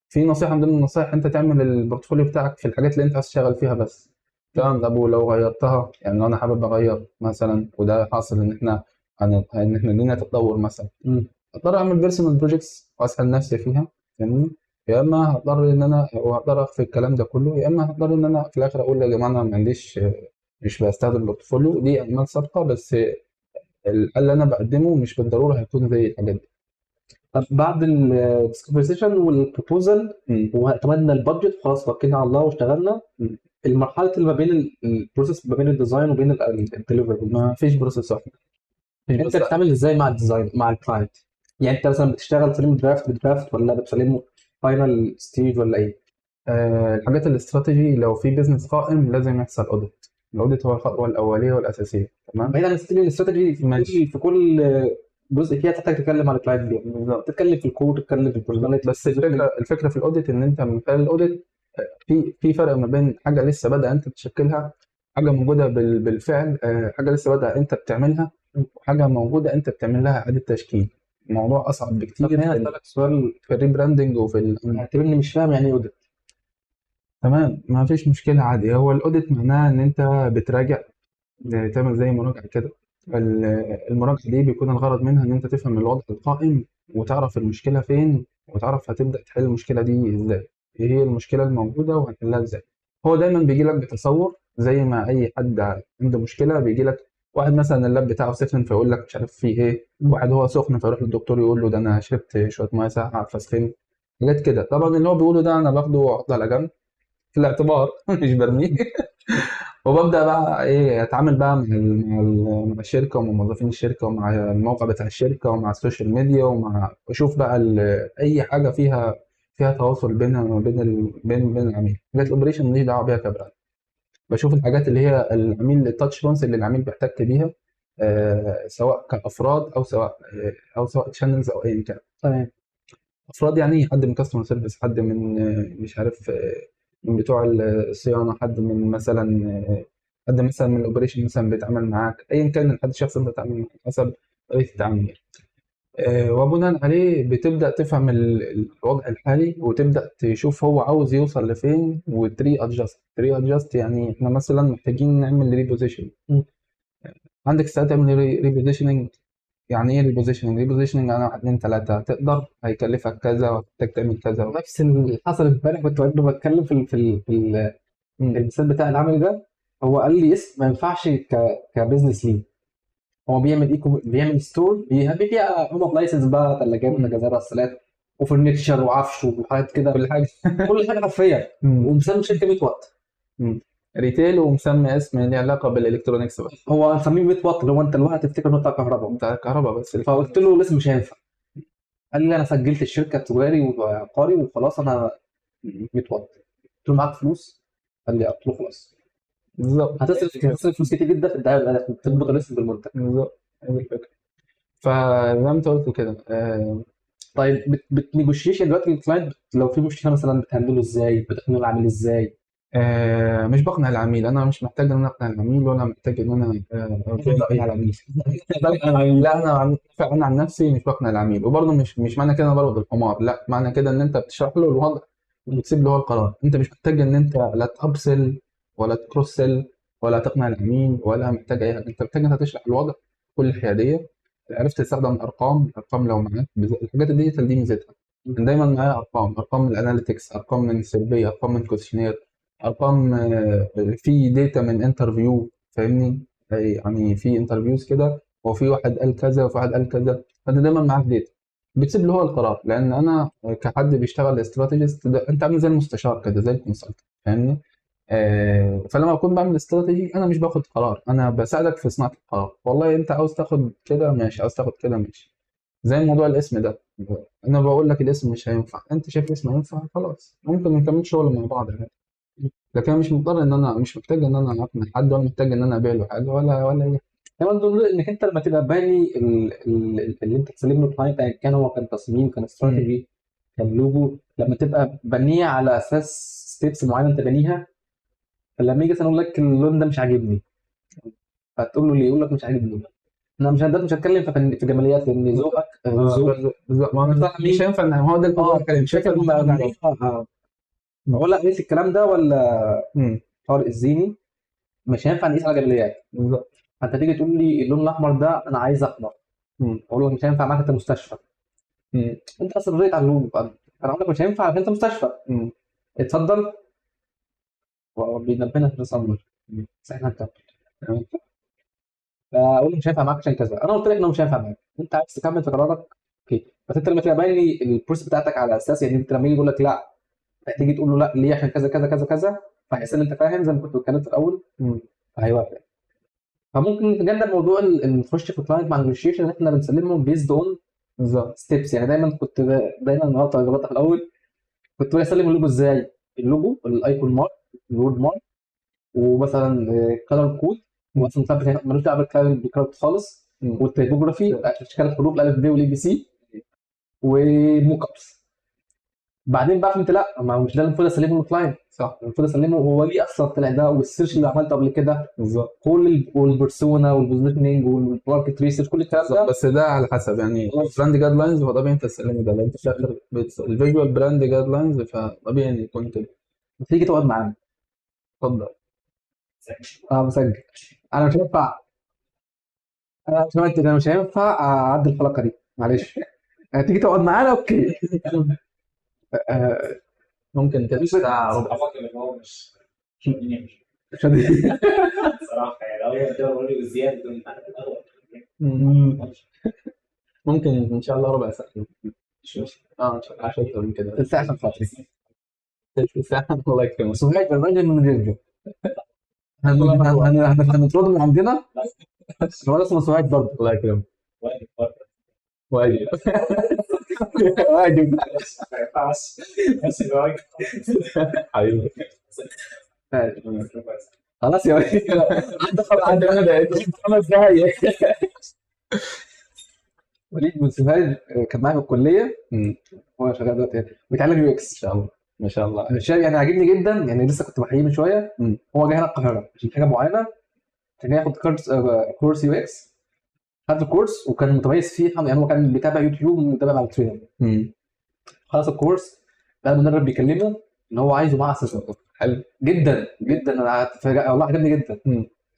في نصيحه من ضمن النصائح، انت تعمل البورتفوليو بتاعك في الحاجات اللي انت عاوز تشتغل فيها بس. تمام. طب ولو غيرتها، يعني لو انا حابب اغير مثلا، وده حاصل ان احنا ان احنا الدنيا تتطور مثلا، اضطر اعمل بيرسونال بروجكتس واسال نفسي فيها، فاهمني؟ يا اما هضطر ان انا وهقدر اخفي الكلام ده كله، يا اما هضطر ان انا في الاخر اقول يا جماعه انا ما عنديش، مش بستخدم بورتفوليو، دي اعمال سابقه بس، اللي انا بقدمه مش بالضروره هيكون زي الحاجات دي. طب بعد الديسكفري سيشن والبروبوزل واعتمدنا البادجت، خلاص توكلنا على الله واشتغلنا، المرحله اللي ما بين البروسيس ما بين الديزاين وبين الدليفري، ما فيش بروسيس واحد. انت بتتعامل ازاي مع الديزاين مع الكلاينت؟ يعني انت مثلا بتشتغل تسلم درافت بدرافت، ولا بتسلمه فاينل ستيج، ولا ايه؟ الحاجات الاستراتيجي، لو في بيزنس قائم لازم يحصل اوديت. الاوديت هو الخطوه الاوليه والاساسيه. تمام. بعيد عن الاستراتيجي، في كل جزء فيها تحتاج تتكلم عن الكلاينت فيها، بالظبط. تتكلم في الكود، تتكلم في البرسوناليتي. بس الفكره في الاوديت ان انت من خلال الاوديت في فرق ما بين حاجه لسه بادئه انت تشكلها، حاجه موجوده بالفعل، حاجه لسه بادئه انت بتعملها، وحاجه موجوده انت بتعمل لها اعاده تشكيل. الموضوع اصعب طب بكتير هنا اسالك سؤال، في الريبراندنج اعتبرني مش فاهم يعني ايه اوديت. تمام. ما فيش مشكله عادي. هو الاوديت معناه ان انت بتراجع، تعمل زي مراجعه كده. المراجعه دي بيكون الغرض منها ان انت تفهم الوضع القائم، وتعرف المشكله فين، وتعرف هتبدا تحل المشكله دي ازاي، ايه هي المشكله الموجوده وهنحلها ازاي. هو دايما بيجي لك بتصور، زي ما اي حد عنده مشكله بيجي لك واحد مثلا اللاب بتاعه سخن فيقول لك مش عارف فيه ايه، واحد هو سخن فيروح للدكتور يقول له ده انا شربت شويه ميه ساقعه فسخن. حاجات كده. طبعا اللي هو بيقوله ده انا باخده واحطه على جنب في الاعتبار مش برميه. وببدأ بقى ايه اتعامل بقى مع الشركة ومع موظفين الشركة ومع الموقع بتاع الشركة ومع السوشيال ميديا، اشوف بقى اي حاجة فيها تواصل بينها وما بين العميل. حاجات الاوبريشن ماليش دعوة بيها كبراند. بشوف الحاجات اللي هي العميل، التاتش بوينتس اللي العميل بيحتك بيها، سواء كافراد او سواء تشانلز او ايا كان. تمام. افراد يعني حد من كاستمر سيرفيس، حد من مش عارف من بتوع الصيانه، حد من مثلا حد مثلا من الاوبريشن مثلا بيتعامل معاك، ايا كان الحد الشخص اللي بتتعامل معاه حسب طريقه التعامل. وبناء عليه بتبدا تفهم الوضع الحالي، وتبدا تشوف هو عاوز يوصل لفين، وتري ادجست. يعني احنا مثلا محتاجين نعمل ريبوزيشن، عندك ساعات تعمل ريبوزيشننج. يعني ايه ريبوزيشننج؟ انا 1 2 3 تقدر، هيكلفك كذا وهتحتاج تعمل كذا نفس اللي حصل امبارح، كنت برضه بتكلم في المثال بتاع العمل ده. هو قال لي اسم ما ينفعش كبزنس ليه. هو بيعمل بيعمل ستور بيبيع هوم ابلايسنس بقى، ثلاجات وثلاجات غسالات وفرنتشر وعفش وحاجات كده، كل حاجه كل حاجه حرفيا. ومسمي شركه 100 واط ريتيل، ومسمي اسم ليه علاقه بالالكترونكس بس. هو مسميه 100 واط، اللي هو انت الواحد تفتكر انه بتاع كهرباء. بتاع الكهرباء بس. فقلت له الاسم مش هينفع. قال لي انا سجلت الشركه تجاري وعقاري وخلاص انا 100 واط. قلت له معاك فلوس؟ قال لي قلت له خلاص. بالظبط. هتصرف فلوس كتير جدا في الدعايه والاعلان، تربط الاسم بالمنتج. بالظبط، هي دي الفكره. فزي ما انت قلت كده. طيب بتنيجوشيشن دلوقتي الكلاينت لو في مشكله مثلا بتهندله ازاي؟ بتقنعه العميل ازاي؟ مش بقنع العميل، انا مش محتاج ان انا اقنع العميل، ولا محتاج ان انا اقول رايي على العميل. لا، انا عن نفسي مش بقنع العميل. وبرضه مش معنى كده انا برفض الحمار، لا، معنى كده ان انت بتشرح له الوضع وبتسيب له هو القرار. انت مش محتاج ان انت لا تابسل ولا تكروس سيل ولا تقنع العميل ولا محتاج اي حاجه. انت محتاج ان انت تشرح الوضع بكل حياديه. عرفت تستخدم الارقام لو معاك الحاجات الديجيتال دي ميزتها. دايما معايا ارقام من الاناليتكس، ارقام من سيرفي، ارقام من كويشنير، ارقام في داتا من انترفيو، فاهمني؟ يعني في انترفيوز كده، وفي واحد قال كذا وفي واحد قال كذا، فانت دايما معاك داتا بتسيب له هو القرار. لان انا كحد بيشتغل استراتيجيست، انت عامل زي المستشار كده، زي الكونسلتنت، فاهمني؟ فلما اكون بعمل استراتيجي انا مش باخد قرار، انا بساعدك في صناعه القرار. والله انت عاوز تاخد كده ماشي، عاوز تاخد كده ماشي. زي موضوع الاسم ده، انا بقول لك الاسم مش هينفع، انت شايف اسم هينفع، خلاص ممكن نكمل شغل مع بعض يعني. لكن أنا مش مضطر ان انا، مش محتاج ان انا اقنع حد، ولا محتاج ان انا ابيع له حاجه ولا اي. كمان دول انك انت لما تبقى باني اللي انت تسلم له الكلاينت، ايا كان هو كان تصميم، كان استراتيجي، كان لوجو، لما تبقى بنيه على اساس ستيبس معينه انت بانيها. فلما يجي مثلا يقول لك اللون ده مش عاجبني، فتقول له ليه؟ يقول لك مش عاجبني. انا مش هتكلم في جماليات، لان ذوقك ذوق. بالظبط، ما انا مش هينفع ان هو ده الكلام، مش هينفع ولا قريت الكلام ده ولا طارق الزيني، مش هينفع نقيس على جماليات. بالظبط. فانت تيجي تقول لي اللون الاحمر ده انا عايز احمر، اقول لك مش هينفع معاك، انت مستشفى. انت اصلا ريت على اللون، انا اقول لك مش هينفع عشان انت مستشفى. اتفضل، وبينبهنا في الرسالة. بس احنا هنكمل. فاقول له مش هينفع معاك عشان كذا. انا قلت لك انه مش هينفع معاك، انت عايز تكمل في قرارك اوكي. بس انت لما تبقى باين لي البروسيس بتاعتك على اساس، يعني انت لما يجي يقول لك لا، تيجي تقول له لا ليه؟ عشان كذا كذا كذا كذا، فحس ان انت فاهم زي ما كنت بتكلم في الاول، فهيوافق. فممكن نتجنب موضوع نخش في كلاينت مع نيجوشيشن ان احنا بنسلمهم بيزد اون ستيبس. يعني دايما كنت دايما غلطه في الاول، كنت بسلم اللوجو ازاي؟ اللوجو، الايكون مارك، الوورد مارك، ومثلا كلر كود، ومثلا مثبت ملوش دعوه بالكلر خالص، والتيبوجرافي، اشكال الحروف الالف ب والاي بي سي، وموك ابس. بعدين بقى فهمت لا، ما هو مش ده اللي المفروض اسلمه للكلاينت، صح؟ المفروض اسلمه هو ليه اصلا طلع ده، والسيرش اللي عملته قبل كده، بالظبط، كل والبرسونا والبوزيشننج والماركت ريسيرش، كل الكلام ده. بس ده على حسب يعني براند جايد لاينز، فطبيعي انت تسلمه ده. لو انت شغال الفيجوال براند جايد لاينز، فطبيعي ان يكون كده. تيجي تقعد معانا. اتفضل. مسجل. انا مش هينفع، انا مش هينفع اعدي الحلقه دي، معلش. تيجي تقعد معانا اوكي. ممكن كده ساعه ربع. مش صراحه يعني لو هي كده بقول زياده من الاول. ممكن ان شاء الله ربع ساعه. ان شاء الله 10 اكتر من كده. ساعه عشان خاطري. ساعه. الله يكرمك. سمعت الراجل من رجله. هنطرده من عندنا. هو اسمه سمعت برضه. الله يكرمك. واجب. واجب. ما ينفعش. حبيبي. خلاص يا وليد عدى 5 دقايق. وليد بن سوهاج كان معايا في الكليه، هو شغال دلوقتي بيتعلم يو ما اكس. شاء الله ما شاء الله. الشاب يعني عاجبني جدا، يعني لسه كنت بحييه من شويه. هو جاي هنا القاهره عشان حاجه معينه، كان ياخد كورس يو اكس. خد الكورس وكان متميز فيه، يعني هو كان بيتابع يوتيوب ومتابع على تويتر. خلص الكورس بقى المدرب بيكلمه ان هو عايزه معاه اسيستنت. حلو جدا جدا، انا والله عجبني جدا.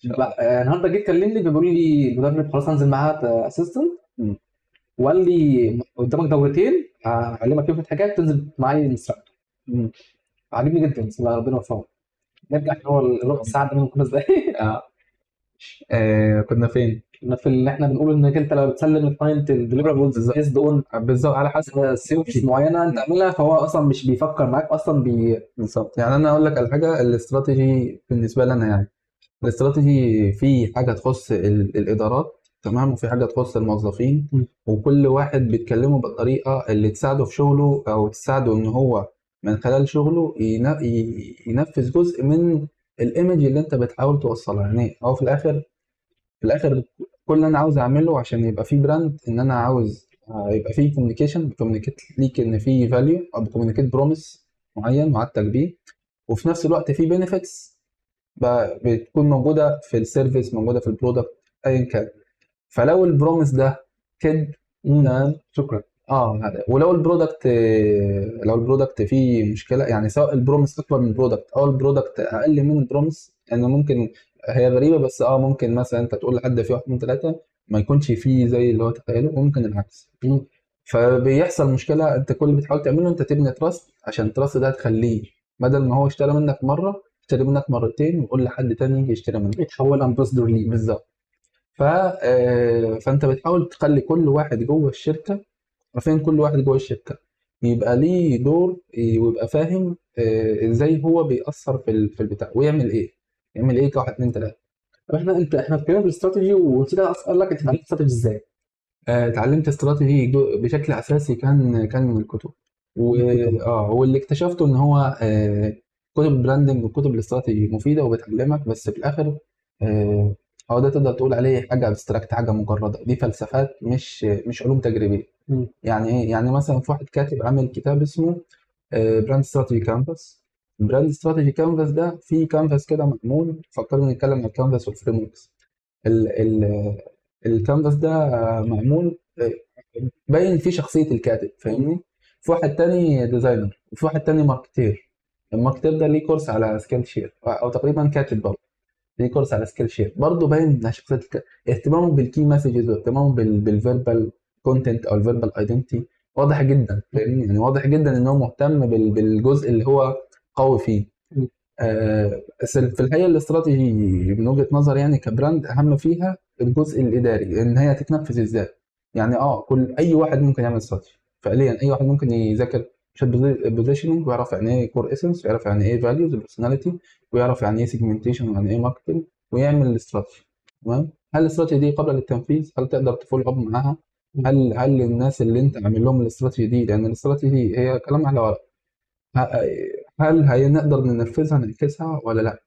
النهارده جيت كلمني بيقول لي المدرب خلاص هنزل معاه اسيستنت، وقال لي قدامك دورتين هعلمك فيهم حاجات تنزل معايا انستراكتور. عاجبني جدا، بسم الله ربنا يوفقه. نرجع هو الربع ساعه ده من 5 دقايق. كنا فين؟ كنا في اللي احنا بنقول انك انت لو بتسلم الكلاينت الديليفربلز بيزد اون بالظبط على حسب سيرفيس معينه انت تعملها، فهو اصلا مش بيفكر معاك اصلا بالظبط. يعني انا اقول لك على حاجه، الاستراتيجي بالنسبه لي انا يعني الاستراتيجي في حاجه تخص الادارات تمام، وفي حاجه تخص الموظفين، وكل واحد بيتكلمه بالطريقه اللي تساعده في شغله او تساعده ان هو من خلال شغله ينفذ جزء من الايمج اللي انت بتحاول توصلها. يعني هو في الاخر كل اللي انا عاوز اعمله عشان يبقى في براند، ان انا عاوز يبقى في كوميونيكيشن، بكوميونيكيت ليك ان في فاليو، او بكوميونيكيت بروميس معين وعدتك بيه، وفي نفس الوقت في بينيفيتس بتكون موجوده في السيرفيس، موجوده في البرودكت ايا كان. فلو البروميس ده كد تمام شكرا. ولو البرودكت لو البرودكت فيه مشكله، يعني سواء البروميس اكبر من البرودكت او البرودكت اقل من البروميس، يعني ممكن هي غريبه بس ممكن مثلا انت تقول لحد في 1 2 3 ما يكونش فيه زي اللي هو تخيله، وممكن العكس. فبيحصل مشكله، انت كل اللي بتحاول تعمله انت تبني تراست، عشان التراست ده تخليه بدل ما هو اشترى منك مره يشتري منك مرتين، ويقول لحد تاني يجي يشتري منك، يتحول امباسدور ليه. بالظبط. فانت بتحاول تخلي كل واحد جوه الشركه، عارفين كل واحد جوه الشركه يبقى ليه دور، ويبقى فاهم ازاي هو بيأثر في البتاع، ويعمل ايه، يعمل ايه كواحد اتنين تلاته. طب احنا اتكلمنا في الاستراتيجي، ونسيت اسال لك انت اتعلمت استراتيجي ازاي؟ اتعلمت استراتيجي بشكل اساسي كان من الكتب، واللي اكتشفته ان هو كتب البراندنج وكتب الاستراتيجي مفيده وبتعلمك، بس في الاخر هو ده تقدر تقول عليه حاجه ابستراكت، حاجه مجرده، دي فلسفات مش علوم تجريبيه. يعني ايه؟ يعني مثلا في واحد كاتب عامل كتاب اسمه براند استراتيجي كانفاس. البراند استراتيجي كانفاس ده في كانفاس كده معمول، فكرنا نتكلم عن الكانفاس والفريم وركس. الكانفاس ده معمول باين فيه شخصية الكاتب، فاهمني؟ في واحد تاني ديزاينر، وفي واحد تاني ماركتير. الماركتير ده ليه كورس على سكيل شير، او تقريبا كاتب برضه ليه كورس على سكيل شير، برضه باين انها شخصية اهتمامه بالكي مسجز، واهتمامه بالفيربال كونتنت او الفيربال ايدنتي واضح جدا، فاهمني؟ يعني واضح جدا ان هو مهتم بالجزء اللي هو قوي فيه. بس في الحقيقه الاستراتيجي من وجهه نظري يعني كبراند اهم فيها الجزء الاداري، ان هي تتنفذ ازاي. يعني اي واحد ممكن يعمل استراتيجي فعليا، اي واحد ممكن يذاكر بوزيشننج، ويعرف يعني ايه كور اسنس، ويعرف يعني ايه فاليوز بيرسوناليتي، ويعرف يعني ايه سيجمنتيشن، ويعني ايه ماركتنج، ويعمل الاستراتيجي. تمام؟ هل الاستراتيجي دي قابله للتنفيذ؟ هل تقدر تفولو اب معاها؟ هل الناس اللي انت عامل لهم الاستراتيجي دي، لان الاستراتيجي هي كلام على ورق، هل هنقدر ننفذها نعكسها ولا لا؟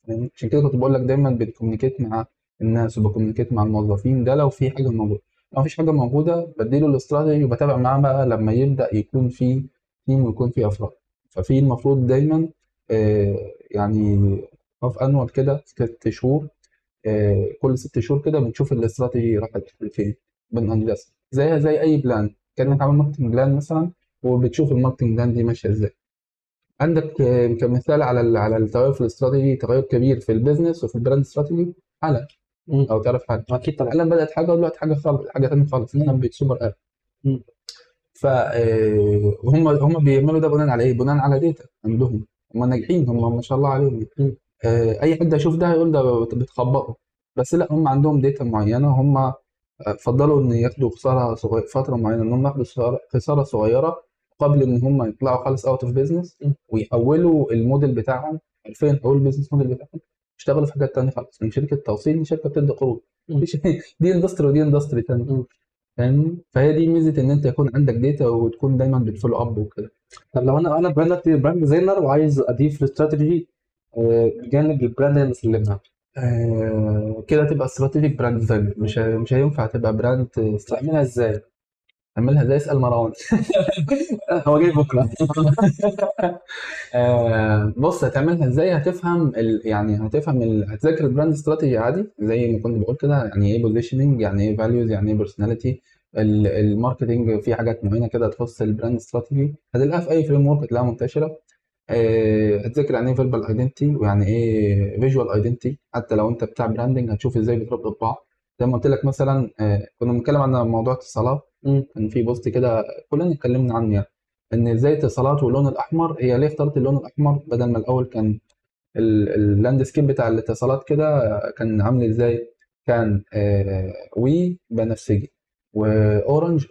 يعني عشان كده كنت بقول لك دايما بتكومينيكيت مع الناس وبكومينيكيت مع الموظفين، ده لو في حاجه موجوده. لو مفيش حاجه موجوده بديله الاستراتيجي وبتابع معاه بقى لما يبدا يكون في تيم ويكون في افراد. ففي المفروض دايما يعني اوف انوال كده 6 شهور، كل 6 شهور كده بنشوف الاستراتيجي راحت فين، بنأنجز زيها زي اي بلان، كانك عامل ماركتنج بلان مثلا، وبتشوف الماركتنج بلان دي ماشيه ازاي. عندك كمثال على التغير في الاستراتيجي، تغير كبير في البيزنس وفي البراند استراتيجي، حالا او تعرف حاجه اكيد طبعا. حالا بدات حاجه ودلوقتي حاجه خالص، حاجه ثانيه خالص، اسمها بيت سوبر اب. ف هم بيعملوا ده بناء على ايه؟ بناء على ديتا عندهم، هم ناجحين، هم ما شاء الله عليهم. اي حد يشوف ده هيقول ده بتخبطوا، بس لا، هم عندهم ديتا معينه، هم فضلوا ان ياخدوا خساره صغيره فتره معينه، ان هم ياخدوا خساره صغيره قبل ان هم يطلعوا خالص اوت اوف بيزنس، ويحولوا الموديل بتاعهم، عارفين يحولوا البيزنس موديل بتاعهم، يشتغلوا في حاجات تانية خالص، من شركه توصيل لشركه بتدي قروض. دي اندستري ودي اندستري تانية، فاهمني؟ فهي دي ميزه ان انت يكون عندك داتا وتكون دايما بتفولو اب وكده. طب لو انا براند ديزاينر وعايز اضيف الاستراتيجي بجانب البراند اللي مسلمها. كده تبقى استراتيجيك براند فاليو، مش هينفع تبقى براند. تعملها ازاي؟ تعملها زي اسال مروان. هو جاي بكره. بص هتعملها ازاي، هتفهم يعني هتذاكر البراند استراتيجي عادي زي ما كنت بقول كده، يعني ايه بوزيشننج، يعني ايه فاليوز، يعني ايه بيرسوناليتي. الماركتنج في حاجات معينه كده تخص البراند استراتيجي هتلاقيها في اي فريم ورك هتلاقيها منتشره. هتذاكر يعني ايه فيربال ايدنتي ويعني ايه فيجوال ايدنتي، حتى لو انت بتاع براندنج هتشوف ازاي بتربط ببعض. زي ما قلت لك مثلا كنا بنتكلم عن موضوع اتصالات، كان في بوست كده كلنا اتكلمنا عنه يعني، ان ازاي اتصالات واللون الاحمر، هي ليه اخترت اللون الاحمر بدل ما الاول كان اللاند سكيب بتاع الاتصالات كده كان عامل ازاي، كان وي بنفسجي واورنج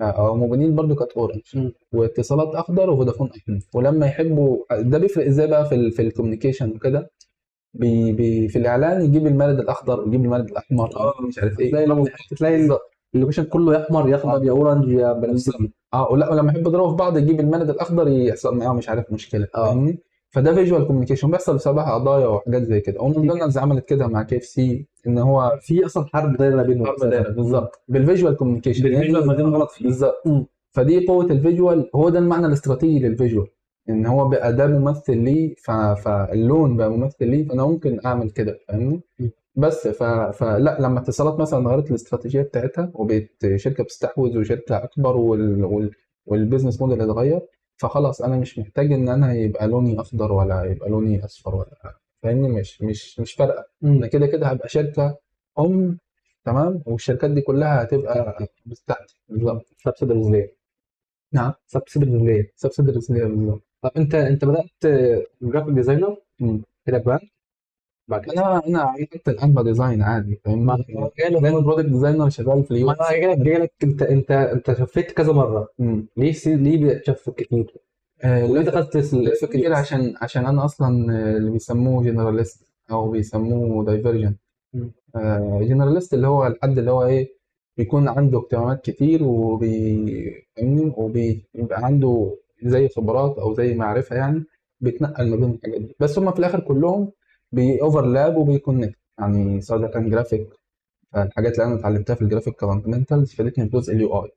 او موبينيل برضو كانت اورنج، واتصالات اخضر وفودافون احمر. ولما يحبوا ده بيفرق ازاي بقى في الكوميونيكيشن وكده، في الاعلان يجيب المارد الاخضر ويجيب المارد الاحمر مش عارف ايه. تلاقي لو تلاقي اللوكيشن كله يا احمر يا اخضر يا اورنج يا بنفسجي. ولا ولما يحب يضربوا في بعض يجيب المارد الاخضر يحصل معاه مش عارف مشكله، فاهمني. فده فيجوال كوميونيكيشن بيحصل بسببها قضايا وحاجات زي كده. وماكدونالدز عملت كده مع كي اف سي، ان هو في اصلا حرب دايره بينهم. حرب دايره بالظبط بالفيجوال كوميونيكيشن، بالفيجوال ما غلط فيه بالظبط. فدي قوه الفيجوال، هو ده المعنى الاستراتيجي للفيجوال، ان هو بقى ده ممثل ليه، فاللون بقى ممثل ليه، فانا ممكن اعمل كده، فاهمني. بس فلا لما اتصالات مثلا غيرت الاستراتيجيه بتاعتها وبقت شركه بتستحوذ وشركه اكبر والبيزنس موديل اتغير، فخلاص انا مش محتاج ان انا يبقى لوني اخضر ولا يبقى لوني اصفر ولا، فاهمني. مش فارقه، انا كده كده هبقى شركه تمام، والشركات دي كلها هتبقى بتاعتي بالظبط. سبسيدريز ليه؟ نعم سبسيدريز ليه؟ سبسيدريز ليها بالظبط. طب انت بدات جرافيك ديزاينر كده براند بعد كده. انا حتى الان بديزاين عادي، فاهمني. انا برودكت ديزاينر شغال في اليو ما انا جاي لك انت شفيت كذا مره. ليه بتشفت كتير؟ ليه دخلت لف كتير عشان انا اصلا اللي بيسموه جنراليست او بيسموه دايفرجن. جنراليست اللي هو الحد اللي هو ايه، بيكون عنده اهتمامات كتير فاهمني، وبيبقى عنده زي خبرات او زي معرفه يعني، بيتنقل ما بين الحاجات دي. بس هم في الاخر كلهم بيوفرلاب وبيكونكت، يعني سواء ده كان جرافيك، فالحاجات اللي انا اتعلمتها في الجرافيك كفاندمنتالز فادتني في جزء اليو اي،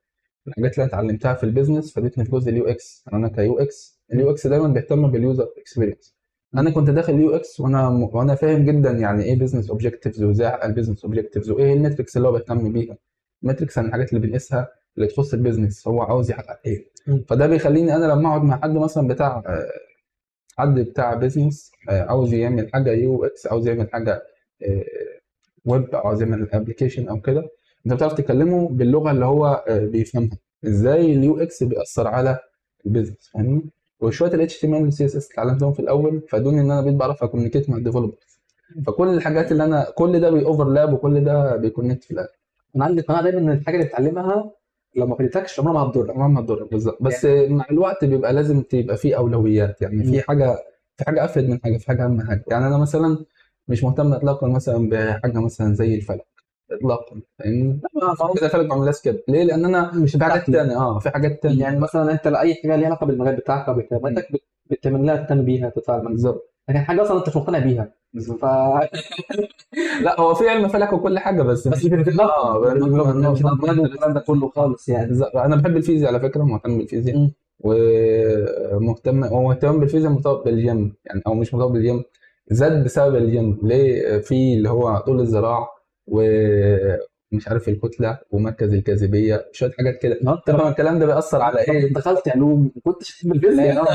الحاجات اللي انا اتعلمتها في البيزنس فادتني في جزء اليو اكس. انا كيو اكس، اليو اكس دايما بيهتم باليوزر اكسبيرينس. انا كنت داخل يو اكس وانا فاهم جدا يعني ايه بزنس اوبجكتيفز وازاي احقق البيزنس اوبجكتيفز وايه المتركس اللي هو بيهتم بيها. المتركس عن الحاجات اللي بنقيسها اللي تخص البيزنس هو عاوز يحقق ايه. فده بيخليني انا لما اقعد مع حد مثلا بتاع حد بتاع بيزنس عاوز يعمل حاجه يو اكس، عاوز يعمل حاجه ويب، او عاوز يعمل ابلكيشن او كده، انت بتعرف تكلمه باللغه اللي هو بيفهمها، ازاي اليو اكس بيأثر على البيزنس، فاهمني. وشويه ال HTML وال CSS اتعلمتهم في الاول فادوني ان انا بقيت بعرف اكومينيكيت مع الديفلوبرز. فكل الحاجات اللي انا كل ده بيوفرلاب وكل ده بيكونكت في الاخر. انا عندي قناعه دايما ان الحاجه اللي بتتعلمها لو ما فادتكش عمرها ما هتضرك. عمرها ما هتضرك بالظبط، بس يعني مع الوقت بيبقى لازم تبقى في اولويات، يعني في حاجه افيد من حاجه، في حاجه اهم حاجه. يعني انا مثلا مش مهتم اطلاقا مثلا بحاجه مثلا زي الفلك اطلاقا، فاهمني. كده فلك بعمل كده ليه؟ لان انا مش في حاجات تانية في حاجات تانية يعني مثلا انت لاي حاجه ليها علاقه بالمجال بتاعك او باهتماماتك بتعمل لها تهتم بيها تطلع المجال بالظبط. لكن حاجه اصلا انت مش مقتنع بيها لا هو في علم فلك وكل حاجه بس مش الامراض والكلام ده كله خالص يعني. انا بحب الفيزياء على فكره، مهتم بالفيزياء ومهتم بالفيزياء مرتبط بالجيم يعني، او مش مرتبط بالجيم، زاد بسبب الجيم. ليه؟ في اللي هو طول الذراع ومش عارف الكتله ومركز الجاذبيه شويه حاجات كده. طبعا الكلام ده بيأثر على ايه؟ دخلت علوم ما كنتش احب الفيزياء.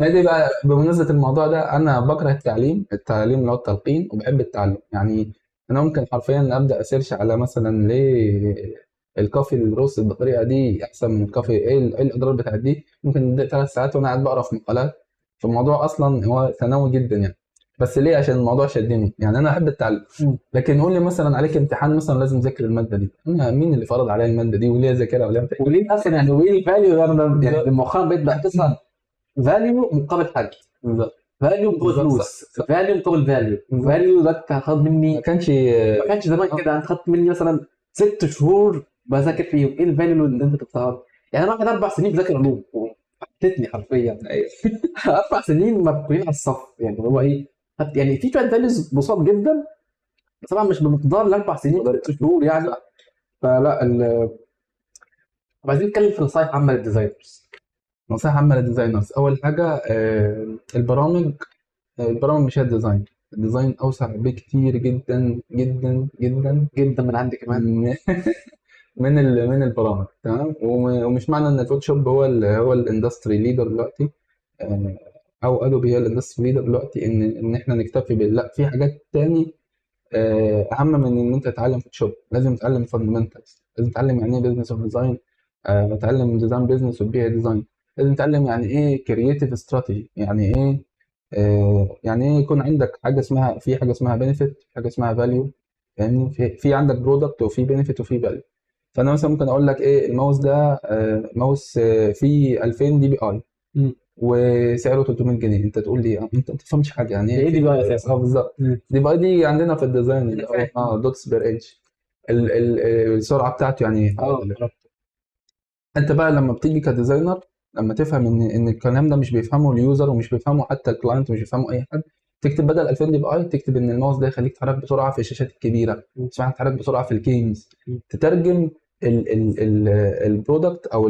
دي بقى بمناسبه الموضوع ده، انا بكره التعليم اللي هو التلقين، وبحب التعلم. يعني انا ممكن حرفيا ابدا اسيرش على مثلا ليه الكافي الروست بالطريقه دي احسن من الكافي، ايه الاضرار بتاعت دي، ممكن 3 ساعات وانا قاعد بقرا في مقالات. فالموضوع اصلا هو ثانوي جدا يعني، بس ليه؟ عشان الموضوع شدني يعني، انا احب التعلم. لكن قول لي مثلا عليك امتحان مثلا لازم اذاكر الماده دي، انا مين اللي فرض عليا الماده دي وليه اذاكرها وليه اصلا يعني وايه الفاليو؟ يعني مؤخرا بقيت بحسها فاليو مقابل حاجه. بالظبط. فاليو مقابل فلوس، فاليو مقابل فاليو ده هتاخد مني ما كانش زمان كده، انت خدت مني مثلا 6 شهور بذاكر فيهم، ايه الفاليو اللي انت تختار؟ يعني انا واحد 4 سنين بذاكر علوم تتني حرفيا. ايوه 4 سنين مركونين على الصف، يعني هو ايه، يعني في شويه فاليوز بسيط جدا، بس طبعا مش بمقدار ال4 سنين 6 شهور يعني. فلا عايزين نتكلم في نصايح عامه للديزاينرز. نصيحة عامة للديزاينرز. أول حاجة البرامج. البرامج مش هي الديزاين. الديزاين أوسع بكتير جدا جدا جدا جدا من عندي كمان. من البرامج. تمام. ومش معنى إن الفوتوشوب هو الاندستري ليدر دلوقتي، آه، أو أدوبي هي الاندستري ليدر دلوقتي، إن إحنا نكتفي لا، في حاجات تاني أهم من إن أنت تتعلم فوتوشوب. لازم تتعلم فاندمنتالز، لازم تتعلم يعني إيه بزنس أوف ديزاين، تتعلم ديزاين بزنس وتبيع ديزاين. لازم تتعلم يعني ايه كرييتيف استراتيجي، يعني ايه يعني ايه يكون عندك حاجه اسمها، في حاجه اسمها بنفيت، حاجه اسمها فاليو. فاهمني؟ في عندك برودكت وفي بنفيت وفي فاليو. فانا مثلا ممكن اقول لك ايه، الماوس ده ماوس فيه 2000 دي بي اي وسعره 300 جنيه. انت تقول لي انت ما تفهمش حاجه يعني ايه دي بقى اساسا؟ بالظبط. دي بي اي دي عندنا في الديزاين اللي هو دوتس بير انش. السرعه بتاعته يعني انت بقى لما بتيجي كديزاينر، لما تفهم ان الكلام ده مش بيفهمه اليوزر ومش بيفهمه حتى الكلاينت، مش بيفهمه اي حد، تكتب بدل 2000 دي بي اي تكتب ان الماوس ده يخليك تتحرك بسرعه في الشاشات الكبيره، يسمحك تتحرك بسرعه في الكيمز. تترجم البرودكت او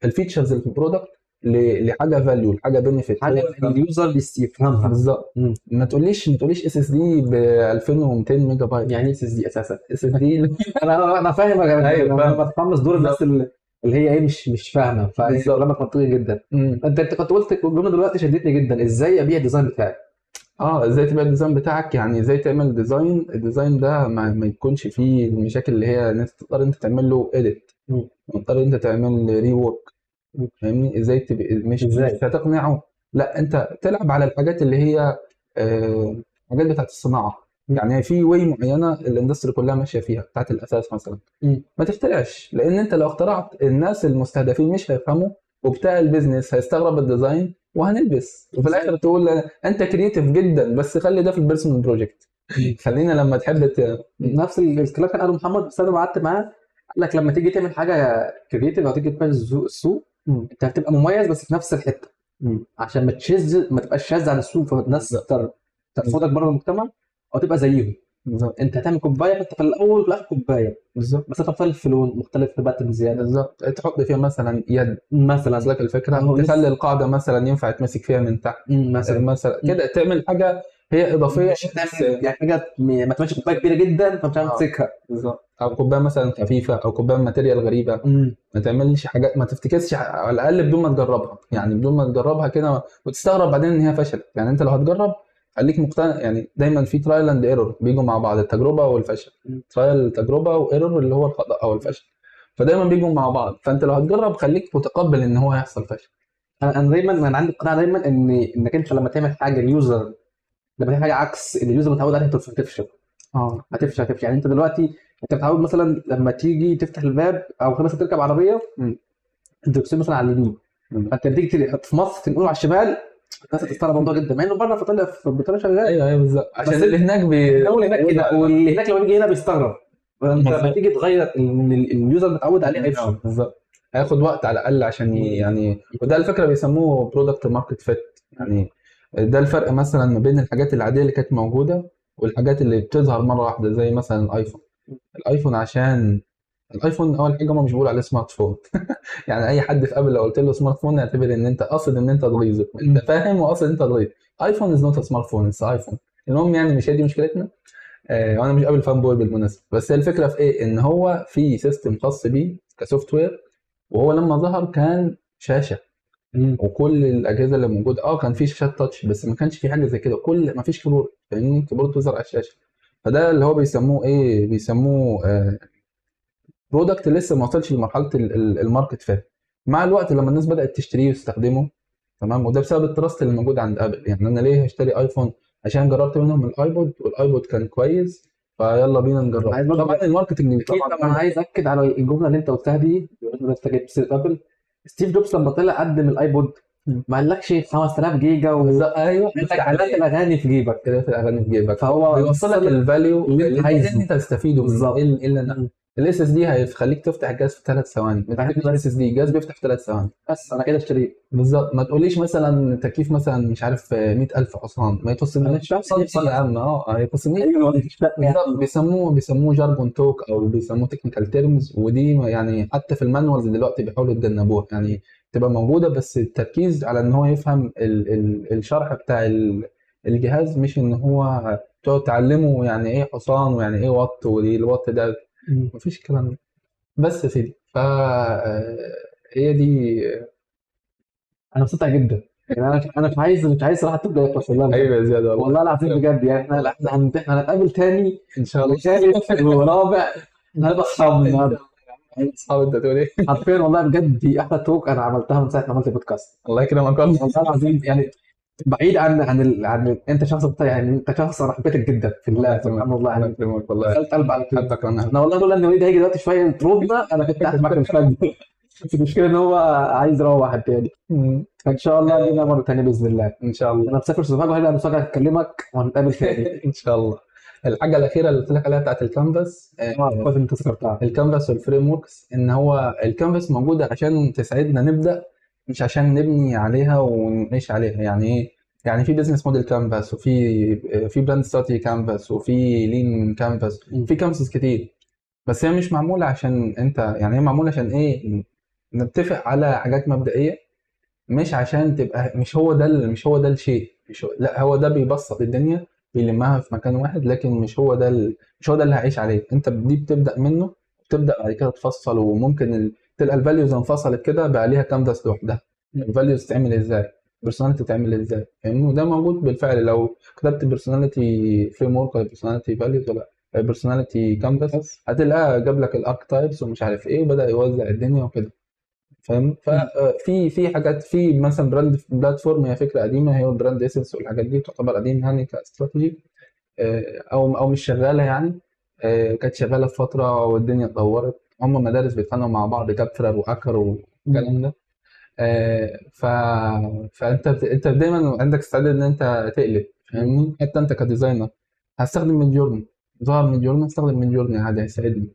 الفيتشرز اللي في البرودكت لحاجه فاليو، لحاجه بنفيت، حاجه اليوزر يفهمها. بالظبط. ما تقوليش اس اس دي ب 2200 ميجا بايت. يعني ايه اس اس دي اساسا؟ اس اس دي انا فاهم يا جماعه. أيوة، فاهم. انا بتحمس دور الناس اللي هي ايه مش فاهمه. فكلامك منطقي جدا. انت كنت قلت جمله دلوقتي شدتني جدا، ازاي ابيع الديزاين بتاعي؟ ازاي تبيع الديزاين بتاعك، يعني ازاي تعمل ديزاين. الديزاين ده ما يكونش فيه المشاكل اللي هي الناس تضطر انت تعمل له اديت، تضطر انت تعمل ري وورك. فاهمني؟ ازاي مش هتقنعه، لا انت تلعب على الحاجات اللي هي حاجات بتاعت الصناعه. يعني في واي معينه الاندستري كلها ماشيه فيها، بتاعت الاساس مثلا. ما تخترعش، لان انت لو اخترعت الناس المستهدفين مش هيفهموا، وبتاع البيزنس هيستغرب الديزاين وهنلبس، وفي الاخر تقول انت كرييتيف جدا بس خلي ده في البيرسونال بروجكت. خلينا لما تحب نفس الكلام كان قاله محمد، بس انا قعدت معاه قال لك لما تيجي تعمل حاجه كرييتيف او تيجي تبيع السوق، انت هتبقى مميز بس في نفس الحته، عشان ما تبقاش شاذ عن السوق، فالناس ترفضك بره المجتمع او تبقى زيهم. بالظبط. انت هتعمل كوبايه، فانت في الاول وفي الاخر كوبايه بالظبط، بس مختلف في لون، مختلف في باترن زياده. بالظبط. تحط فيها مثلا يد مثلا، لك الفكره، تخلي القاعده مثلا ينفع تمسك فيها من تحت مثلا كده، تعمل حاجه هي اضافيه. يعني حاجه ما تبقاش كوبايه كبيره جدا فمش عارف تمسكها. بالظبط. او كوبايه مثلا خفيفه، او كوبايه ماتيريال غريبه. ما تعملش حاجات، ما تفتكسش على الاقل بدون ما تجربها، يعني بدون ما تجربها كده وتستغرب بعدين ان هي فشلت. يعني انت لو هتجرب خليك مقتنع، يعني دايما في ترايل اند ايرور بيجوا مع بعض، التجربه والفشل. ترايل تجربه، وايرور اللي هو الخطا او الفشل، فدايما بيجوا مع بعض. فانت لو هتجرب خليك متقبل ان هو هيحصل فشل. انا عندي اقتناع دايما انك انت لما تعمل حاجه اليوزر، لما تعمل حاجه عكس اللي اليوزر متعود عليها هتفشل. هتفشل. يعني انت دلوقتي انت متعود مثلا لما تيجي تفتح الباب او مثلا تركب عربيه الدركسيون مثلا على اليمين، فانت بتيجي في مصر تنقله على الشمال، الناس هتستغرب الموضوع جدا، مع انه بره في بطاريه شغال. ايوه بالظبط، عشان اللي هناك واللي هناك لما بيجي هنا بيستغرب. فانت لما تيجي تغير ان اليوزر متعود عليه هيفشل. بالظبط، هياخد وقت على الاقل عشان يعني، وده الفكره بيسموه برودكت ماركت فيت. يعني ده الفرق مثلا ما بين الحاجات العاديه اللي كانت موجوده والحاجات اللي بتظهر مره واحده، زي مثلا الايفون. عشان الايفون اول حاجه هم مش بيقولوا عليه سمارت فون. يعني اي حد في ابل لو قلت له سمارت فون يعتبر ان انت قاصد ان انت تغيظه، انت فاهم وقاصد ان انت تغيظ. ايفون از نوت سمارت فون، اتس ايفون. المهم يعني مش هي دي مشكلتنا. وانا مش ابل فان بوي بالمناسبه، بس هي الفكره في ايه، ان هو في سيستم خاص بيه كسوفت وير، وهو لما ظهر كان شاشه. وكل الاجهزه اللي موجوده كان في شاشات تاتش، بس ما كانش في حاجه زي كده، ما فيش كيبورد. فاهمني؟ كيبورد تظهر على الشاشه. فده اللي هو بيسموه ايه، بيسموه برودكت لسه ما وصلش لمرحله الماركت فات. مع الوقت لما الناس بدات تشتريه وتستخدمه، تمام، وده بسبب التراست اللي موجود عند ابل. يعني انا ليه هشتري ايفون؟ عشان جربت منهم الايبود، والايبود كان كويس، فيلا بينا نجربه. طبعا الماركتنج طبعا انا عايز اكد على الجمله اللي انت قلتها دي. انت جبت سيره ابل، ستيف جوبز لما طلع قدم الايبود ما قالكش 5000 جيجا ايوه، قال لك الاغاني في جيبك. الاغاني في جيبك، فهو بيوصلك الفاليو اللي انت عايزه، انت تستفيده بالظبط. ايه اللي الاس اس دي هيخليك تفتح الجهاز في 3 ثواني. الاس اس دي الجهاز بيفتح في 3 ثواني بس انا كده اشتريت. بالظبط. ما تقوليش مثلا تكييف مثلا مش عارف 100,000 حصان، ما يخصنيش. مش فاهم حصان يا عم هيخصنيش. ايوه مش فاهم بالظبط، بيسموه جارجون توك او بيسموه تكنيكال تيرمز، ودي يعني حتى في المانوالز دلوقتي بيحاولوا يتجنبوها، يعني تبقى موجوده بس التركيز على ان هو يفهم ال الشرح بتاع الجهاز، مش ان هو تقعد تعلمه يعني ايه حصان ويعني ايه وات والوات ده، مفيش الكلام ده. بس يا سيدي هي دي. انا مستمتع جدا يعني. انا مش عايز صراحه تبدا يخلص والله بجد. ايوه يا زياد والله العظيم بجد يعني احنا هنتقابل تاني ان شاء الله. وثالث ورابع، هنبقى اصحاب النهارده اصحاب انت تقول ايه؟ حرفيا والله بجد. دي احلى توك انا عملتها من ساعه ما عملت البودكاست الله يكرمك والله. والله العظيم يعني. بعيد انت شخص يعني انت شخص انا حبيتك جدا في الله سبحان الله الله يعني. يكرمك والله. دخلت قلب على طول. حبك انا. انا والله لولا ان وليد هيجي دلوقتي شويه يطردنا انا كنت قاعد معاك مش فاهم. بس المشكله ان هو عايز يروح تاني. فان شاء الله لينا مره تانيه باذن الله. ان شاء الله. انا مسافر سوهاج وهنا مسافر هكلمك وهنتقابل تاني. ان شاء الله. الحاجه الاخيره اللي قلت لك عليها بتاعت الكانفاس، كويس ان انت ذكرتها. الكانفاس والفريم وركس، ان هو الكانفاس موجوده عشان تساعدنا نبدا، مش عشان نبني عليها ونعيش عليها. يعني ايه؟ يعني في بزنس موديل كانفاس، في براند ستراتيجي كانفاس، وفي لين كانفاس، في كانفاس كتير. بس هي مش معموله عشان انت، يعني هي معموله عشان ايه؟ نتفق على حاجات مبدئيه، مش عشان تبقى مش هو ده الشيء، لا هو ده بيبسط الدنيا بيلمها في مكان واحد، لكن مش هو ده اللي هعيش عليه. انت دي بتبدا منه، بتبدا بعد كده تفصل، وممكن تلقى الفاليوز انفصلت كده بقى ليها كانفاس لوحدها. الفاليوز تتعمل ازاي، بيرسوناليتي تتعمل ازاي، فاهمني؟ وده موجود بالفعل. لو كتبت بيرسوناليتي فريم ورك ولا بيرسوناليتي فاليوز ولا بيرسوناليتي كانفاس، هتلاقيها جاب لك الاركتايبس ومش عارف ايه، وبدا يوزع الدنيا وكده، فاهم؟ ففي حاجات، في مثلا بلاتفورم، هي فكره قديمه، هي البراند اسنس والحاجات دي تعتبر قديم يعني كاستراتيجي، او مش شغاله يعني. كانت شغاله في فتره والدنيا اتطورت، هم مدارس بيتخانقوا مع بعض، كابترر واكر والكلام ده. ف انت دايما عندك استعداد ان انت تقلب، فاهمني؟ حتى انت كديزاينر هستخدم من جورني، ظهر من جورني هستخدم من جورني عادي، هيساعدني.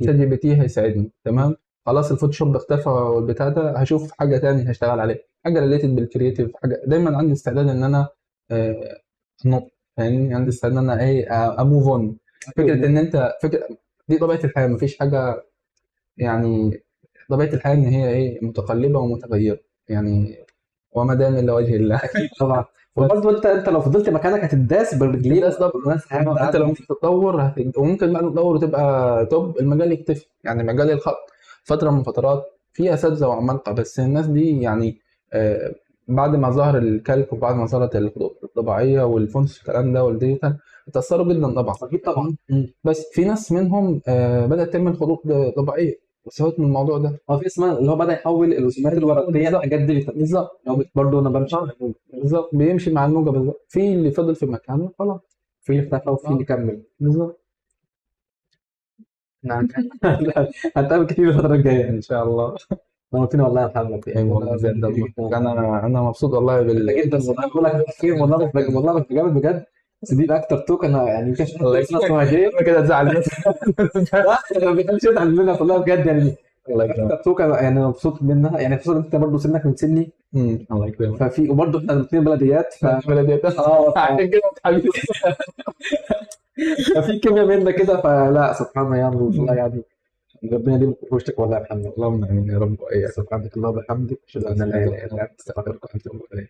شات جي بي تي هيساعدني، تمام. خلاص الفوتوشوب اختفى والبتاع ده، هشوف حاجه تاني هشتغل عليها، حاجه ريليتد بالكرييتيف، حاجه دايما عندي استعداد ان انا انط، فاهمني؟ عندي استعداد ان انا اموف اون. فكره ان انت دي طبيعه الحياه، مفيش حاجه يعني. طبيعه الحياه ان هي متقلبه ومتغيره يعني، وما دام الا وجه الله. اكيد طبعا. وبرضه انت لو فضلت مكانك هتداس برجلين. الناس ده انت لو مش تتطور وممكن بعد تتطور وتبقى توب، المجال يختفي. يعني مجال الخط فتره من فترات في اساتذه وعمالقه، بس الناس دي يعني بعد ما ظهر الكالك وبعد ما ظهرت الخطوط الطبيعيه والفونس الكلام ده والديجيتال، اتاثروا جدا طبعا. اكيد طبعا. بس في ناس منهم بدات تعمل خطوط طبيعيه واستفادت من الموضوع ده. هو في اسمها اللي هو بدا يحول الرسومات الورقيه لحاجات ديجيتال. بالظبط. برضه انا بمشي بالظبط، بيمشي مع الموجه. بالظبط، في اللي فضل في مكانه خلاص، في اللي اختفى وفي اللي كمل. بالظبط. نعم. هنتقابل كتير الفتره الجايه ان شاء الله. نورتني والله يا محمد. ايوه والله زي انا مبسوط والله جدا والله. بقول لك خير والله والله جامد بجد. بس دي اكتر توك انا يعني كشفت اسمها هديه كده تزعل الناس. لا ما بيحبش يزعل منها والله بجد يعني. الله يكرمك. اكتر توك يعني انا مبسوط منها يعني، خصوصا انت برضه سنك من سني. الله يكرمك. ففي وبرضه احنا الاثنين بلديات بلديات عشان كده حبيبي. ففي كيمياء بيننا كده، فلا سبحان الله يعني والله يعني. ربنا يديم في وشك والله يا محمد. اللهم امين يا رب. سبحانك اللهم وبحمدك اشهد ان لا اله الا انت استغفرك واتوب اليك.